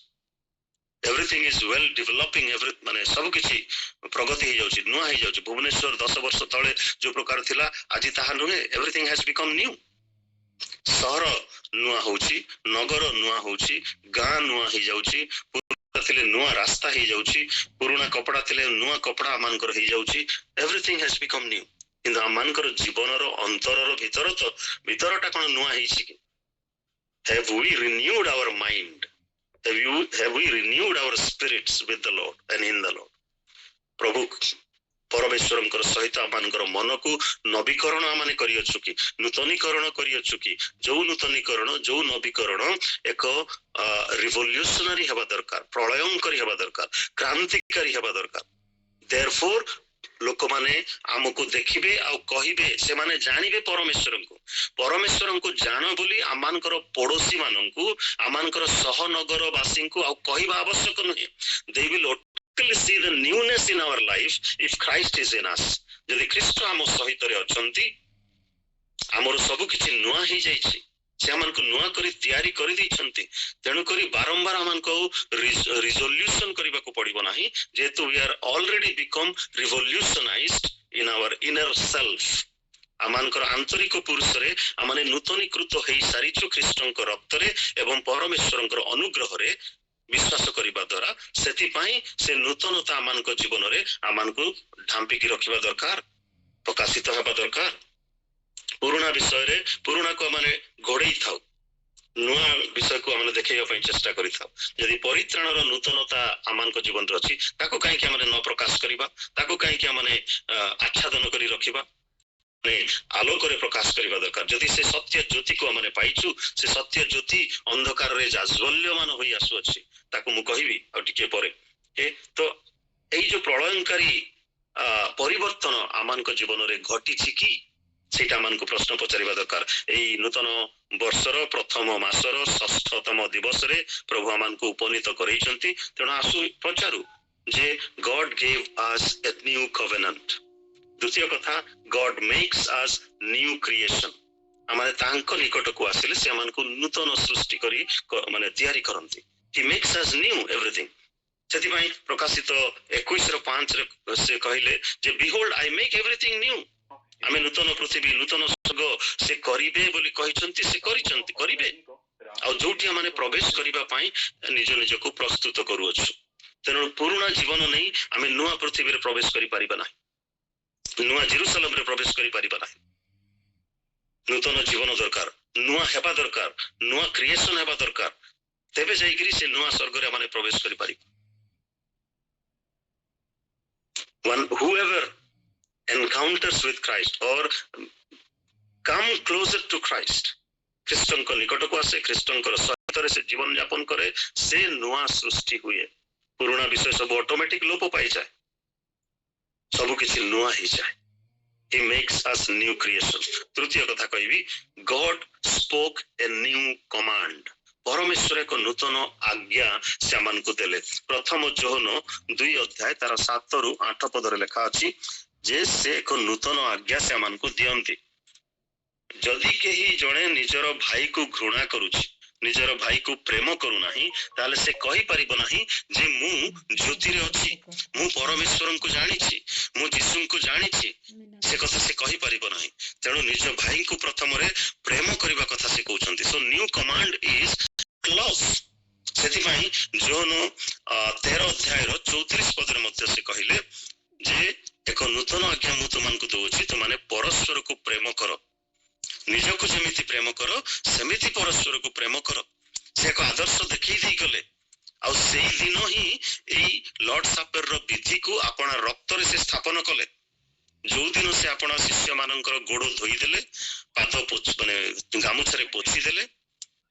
everything is well developing माने सब किछि प्रगति हो जाउछि नुआ हो जाउछि भुवनेश्वर 10 वर्ष तळे जो प्रकार थिला आज ताहा नुहे एवरीथिंग हैज बिकम न्यू सहर नुआ होउछि नगर नुआ होउछि गां नुआ हो जाउछि थिले नुआ रास्ता हो जाउछि पुराना कपड़ा थिले नुआ कपड़ा मानकर हो जाउछि एवरीथिंग हैज बिकम न्यू किंतु आमानकर जीवनर अंतरर भीतरटा कोन नुआ हिछि कि have we renewed our mind have we renewed our spirits with the Lord and in the Lord प्रभु परमेश्वरंकर सहित आमानकर मन को नवीकरण आमाने करियछु कि नूतनीकरण करियछु कि जो नूतनीकरण जो नवीकरण एक रिवोल्यूशनरी हेबा दरकार प्रलयंकारी हेबा दरकार क्रांतिकारी हेबा दरकार देयरफॉर लोक माने आमको देखिबे आ कहिबे से माने जानिबे परमेश्वरन को जानो बोली आमानकर पड़ोसी माननकु आमानकर सहनगर वासी को आ कहिबा आवश्यक नहे they will see the newness in our life if Christ is in us जदि ख्रीष्ट आम सहित रे अछंती हमर सब किछि नुआ हे जाइछि से हमन को नुआ करी तयारी करि दैछंती तेनु करी बारंबार हमन को रिजोल्यूशन करबा को पड़िबो नाही जेतु we are already become revolutionised in our inner self आमानकर आंतरिक पुरुष रे आमाने नूतनीकृत हेई सारिछु ख्रीष्टंक रक्त रे एवं परमेश्वरंकर अनुग्रह रे विश्वास करबा द्वारा सेति पई से नूतनता आमानक जीवन रे आमानकु ढांपी की रखिबा दरकार प्रकाशित हेबा दरकार पुराना विषय रे पुराना को माने घोड़ेई थाउ नुआ विषय को हमने देखैया पई चेष्टा करि थाउ यदि परित्राणर नूतनता आमानक जीवन रे अछि ताको काहे कि हमने न प्रकाश करबा ताको काहे कि हमने आच्छादन करि रखिबा आलोक रे प्रकाश करबा दरकार जदि से सत्य ज्योति को हमने पाइछु से सत्य ज्योति अंधकार रे जाज्वल्यमान होई आसु अछि ताको मु कहिबी आ टिके परे तो एई जो प्रलयंकारी परिवर्तन आमानक जीवन रे घटी छि कि सेटा मान को प्रश्न पचारिबा दरकार एई नूतन वर्षर प्रथम मासर षष्ठतम दिवस रे प्रभु आमान को उपनीत करैछंती तेणु आसु पचारु जे God gave us a new covenant द्वितीय कथा God makes us new creation आमाने तांको निकट को आसिले से आमान को नूतन सृष्टि करी माने तयारी करंती he makes us new everything सेति पई प्रकाशित 21:5 रे से कहिले जे behold I make everything new आमे नूतन पृथ्वी नूतन स्वर्ग से करिबे बोली कहिसंती से करिसंती करिबे आ जोठी आमाने प्रवेश करिबा पई निज को प्रस्तुत करूछु तेनु पुराना जीवन नै आमे नुआ पृथ्वी रे प्रवेश करि परिबा नै नुआ जेरूसलम रे प्रवेश करि परिबा नै नूतन जीवन दरकार नुआ हेबा दरकार नुआ क्रिएशन हेबा दरकार तेबे जाईकरी से नुआ स्वर्ग रे माने प्रवेश करि पारि whoever encounters with Christ or come closer to Christ ख्रीष्टन को निकट को आसे ख्रीष्टन को सहित रे से जीवन यापन करे से नुआ सृष्टि हुए पुराना विषय सब ऑटोमेटिक लोप पाई जाए सब किछि नुआ ही जाए he makes us new creation तृतीय कथा कहबी God spoke a new command परमेश्वर एक नूतन आज्ञा से मन को देले प्रथम जोहन 2 अध्याय तार 7 रु 8 पद रे लिखा अछि जे से एक नूतन आज्ञा से मन को दियंती जदि केही जणे निजर भाई को घृणा करूछि निजर भाई को प्रेम करू नाही ताले से कहि परिबो नाही जे मु ज्योति रे अछि मु परमेश्वरन को जानिछि मु यीशु को जानिछि से कथा से कहि परिबो नाही तेणु निज भाई को प्रथम रे प्रेम करिबा कथा से कहउछंती so new command is close सेति पई जोन 13 अध्याय रो 34 पद रे मध्य से कहिले जे एक नूतन आज्ञा मु तुमन को दोछि तुमाने परस्पर को प्रेम करो निज को जेमिति प्रेम करो सेमिति परस्पर को प्रेम करो से एक आदर्श देखि दै गले आ सेही दिन ही एई लॉर्ड सपर रो विधि को आपण रक्त रे से स्थापन कले जो दिन से आपण शिष्य मानकर गोड़ धोई देले पाद पोछ माने गामुछरे पोछि देले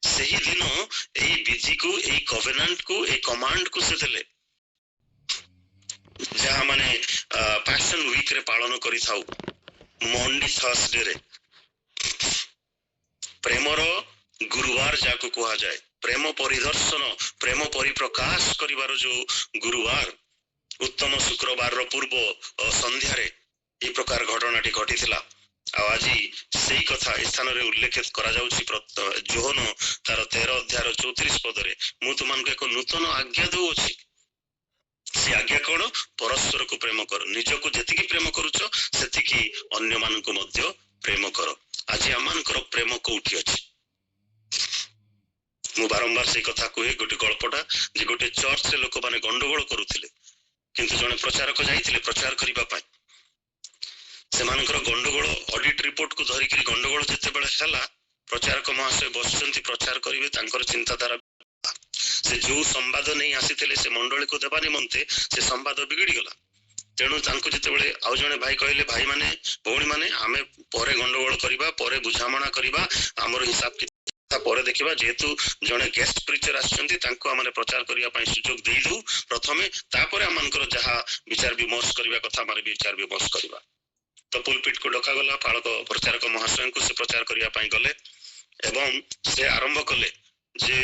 सेही दिन एई विधि को एई कवेनेंट को एई कमांड को से देले जहा माने पैशन वीक रे पालन करि थाउ मंडी थर्सडे रे प्रेमर गुरुवार जाको कहा जाए प्रेम परिदर्शन प्रेम परिप्रकाश करिवार जो गुरुवार उत्तम शुक्रवार रो पूर्व संध्या रे ए प्रकार घटनाटी घटिथिला आज सेई कथा स्थान रे उल्लेख करा जाउछि जोहन तार 13 अध्याय 34 पदरे मु तुमनको एक नूतन आज्ञा दउछि। से आज्ञा कोन? परस्पर को प्रेम कर, निजको जेतिकी प्रेम करूछ सेतिकी अन्य मानको मध्य प्रेम कर। आज आमानकर प्रेम कोठी अछि? मु बारंबार से कथा कहे गोटे गल्पटा जे गोटे चर्च रे लोक माने गंडगोल करूथिले, किंतु जने प्रचारक जाइथिले प्रचार करिबा पाई सेमानकर गंडगोल ऑडिट रिपोर्ट को धरिकरी गंडगोल जेते बेले हला प्रचारक महाशय बसचंती प्रचार करिवे तांकर चिंताधारा से जो संवाद नहीं आसीथिले से मंडली को देबा निमंते से संवाद बिगड़ी गला। तेणु तांको जेते बेले आउ जने भाई कहले भाई माने भौणी माने आमे परे गंडगोल करिबा परे बुझामणा करिबा हमर हिसाब किताब परे देखिबा जेतु जने गेस्ट प्रीचर आछंती तांको हमने प्रचार करिया पई सुयोग देई दउ प्रथमे तापरे हमनकर जहा विचार विमर्श करिबा कथा मारे विचार विमर्श करिबा। तो पुलपिट को डका गला पालक प्रचारक महाशय को से प्रचार करिया पई गले एवं से आरंभ कले जे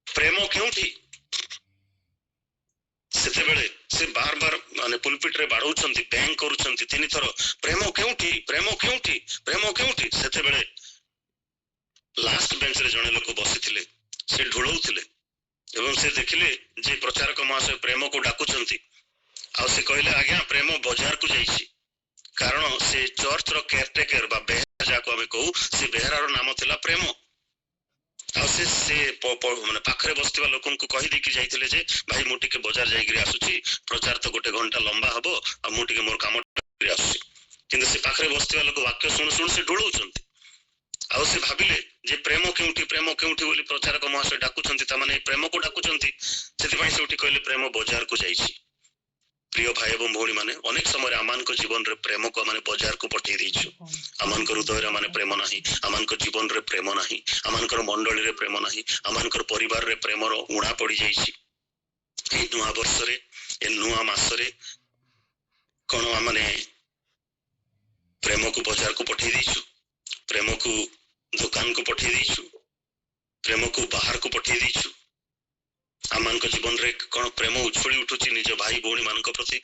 प्रेम क्योंठी सेते बेले से बार बार माने पुलपिट रे बाडौछंती बैंग करूछंती तीन थर प्रेम क्योंठी प्रेम क्योंठी प्रेम क्योंठी। सेते बेले लास्ट बेंच रे जने लोक बसिथिले से ढुळौथिले एवं से देखिले जे प्रचारक महाशय प्रेम को डाकुछंती आ से कहले आज्ञा प्रेम बाजार को जाईछि कारण से चर्च रो केयरटेकर बा बेहरा जाको हमें कहू से बेहरा रो नाम थिला प्रेम। आ से माने पाखरे बसतिबा लोकन को कहि देकी जाइथिले जे भाई मु टिके बाजार जाई गिरी आसुची प्रचार तो गोटे घंटा लंबा हबो आ मु टिके मोर काम करी आसुची, किंतु से पाखरे बसतिबा लोक वाक्य सुन सुन से ढुळौछंती। आ से भाबिले जे प्रेम केउठी बोली प्रचारक महाशय डाकुछंती ता माने प्रेम को डाकुछंती सेति पई से उठी कहले प्रेम बाजार को जाईछि। प्रिय भाई एवं भौणी माने अनेक समय आमान को जीवन रे प्रेम को माने बाजार को पठे देइछु। आमान को हृदय रे माने प्रेम नाही, आमान को जीवन रे प्रेम नाही, आमान को मंडली रे प्रेम नाही, आमान को परिवार रे प्रेम रो उणा पड़ी जाईछि। ए नुआ वर्ष रे ए नुआ मास रे कोन माने प्रेम को बाजार को पठे देइछु, प्रेम को दुकान को पठे देइछु, प्रेम को बाहर को पठे देइछु। आमान को जीवन रे कोन प्रेम उछळी उठुची निज भाई भौणी मान को प्रति।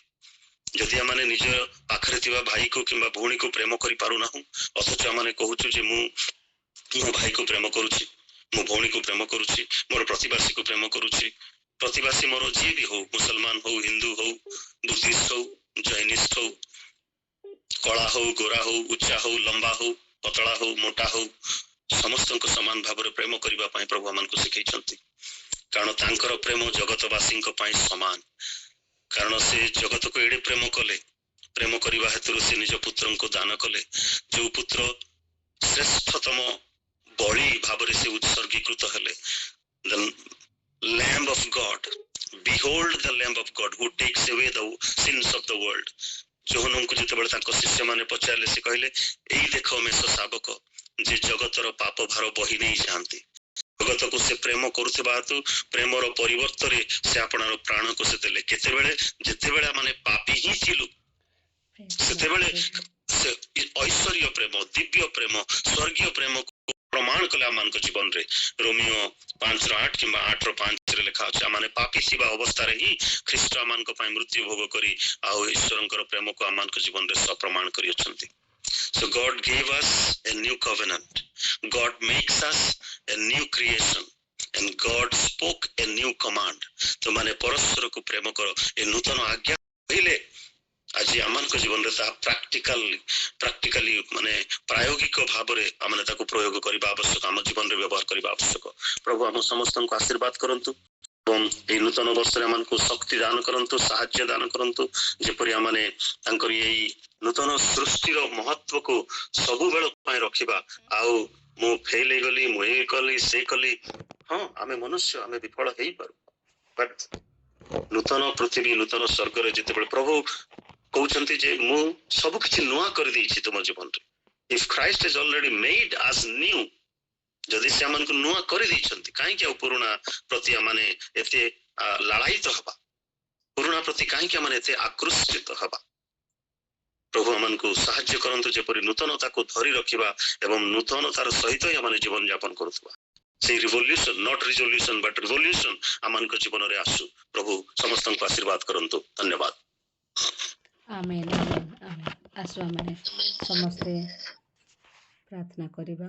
जदि आमाने निज पाखरे थिबा भाई को किंबा भौणी को प्रेम करि पारु नाहु अथच आमाने कहूछु जे मो भाई को प्रेम करूची, मो भौणी को प्रेम करूची, मोर प्रतिवासी को प्रेम करूची। प्रतिवासी मोर जे भी हो, मुसलमान हो, हिंदू हो, बुद्धिस्ट हो, जैनिस्ट हो, कला हो, गोरा हो, उच्चा हो, लंबा हो, पतला हो, मोटा हो, समस्त को समान भाव रे प्रेम करिबा पई प्रभु आमान को सिखैछंती। कारण तांकर प्रेम जगतवासी समान, कारण से जगत को एडे प्रेम कले, प्रेम करवा हेतु से निज पुत्र को दान कले, जो पुत्र श्रेष्ठतम बलि भाव से उत्सर्गीकृत हेले। The lamb of God, behold the lamb of God who takes away the sins of the world. John को जिते बळे शिष्य माने पचारले से कहले एई देखो मेष शावक जे जगतर पाप भार बही नहीं जाती। जगत को से प्रेम करुवा हेतु प्रेमर परिवर्तन से आपणार प्राण को से देले। केते बेले जेते बेले माने पापी ही थिलु सेते बेले से ऐश्वर्य प्रेम, दिव्य प्रेम, स्वर्गीय प्रेम को प्रमाण कला मान को जीवन रे। रोमियो 5:8 किंबा 8:5 रे लिखा अछि माने पापी सिबा अवस्था रे ही ख्रीष्ट मान को पई मृत्यु भोग करी आ ईश्वरंकर प्रेम को आमान को जीवन रे सप्रमाण करी अछंती। So God gave us a new covenant. God makes us a new creation. And God spoke a new command. तो माने परस्पर को प्रेम करो ए नूतन आज्ञा कहिले आज आमान को जीवन रे ता प्रैक्टिकली माने प्रायोगिक भाव रे आमने ताको प्रयोग करिबा आवश्यक, आम जीवन रे व्यवहार करिबा आवश्यक। प्रभु हम समस्त को आशीर्वाद करंतु एवं ए नूतन वर्ष रे आमान को शक्ति दान करंतु, साहाय्य दान करंतु, जेपरि आमने तांकर एई नूतन सृष्टि रो महत्व को सबु बेल पय रखिबा। आउ मु फेल हे गली, मु ए कली से कली, हां आमे मनुष्य आमे विफल हेई पारु, बट नूतन पृथ्वी नूतन स्वर्ग रे जेते बेल प्रभु कहउछंती जे मु सब किछि नुआ कर देछि तुम जीवन रे। If Christ is already made us new, जदि से हमन को नुआ कर देछंती काहे कि पुराना प्रति माने एते लड़ाई तो हबा, पुराना प्रति काहे कि माने एते आकृष्टित हबा। प्रभु हमन को साहाय्य करंतु जेपरि नूतनता को धरि रखिबा एवं नूतनतार सहित ही हमन जीवन यापन करुथबा। से revolution, not resolution but revolution हमन को जीवन रे आसु। प्रभु समस्त को आशीर्वाद करंतु। धन्यवाद। आमेन आमेन आमेन। ଆସୁ ଆମେ ସମସ୍ତେ ପ୍ରାର୍ଥନା କରିବା।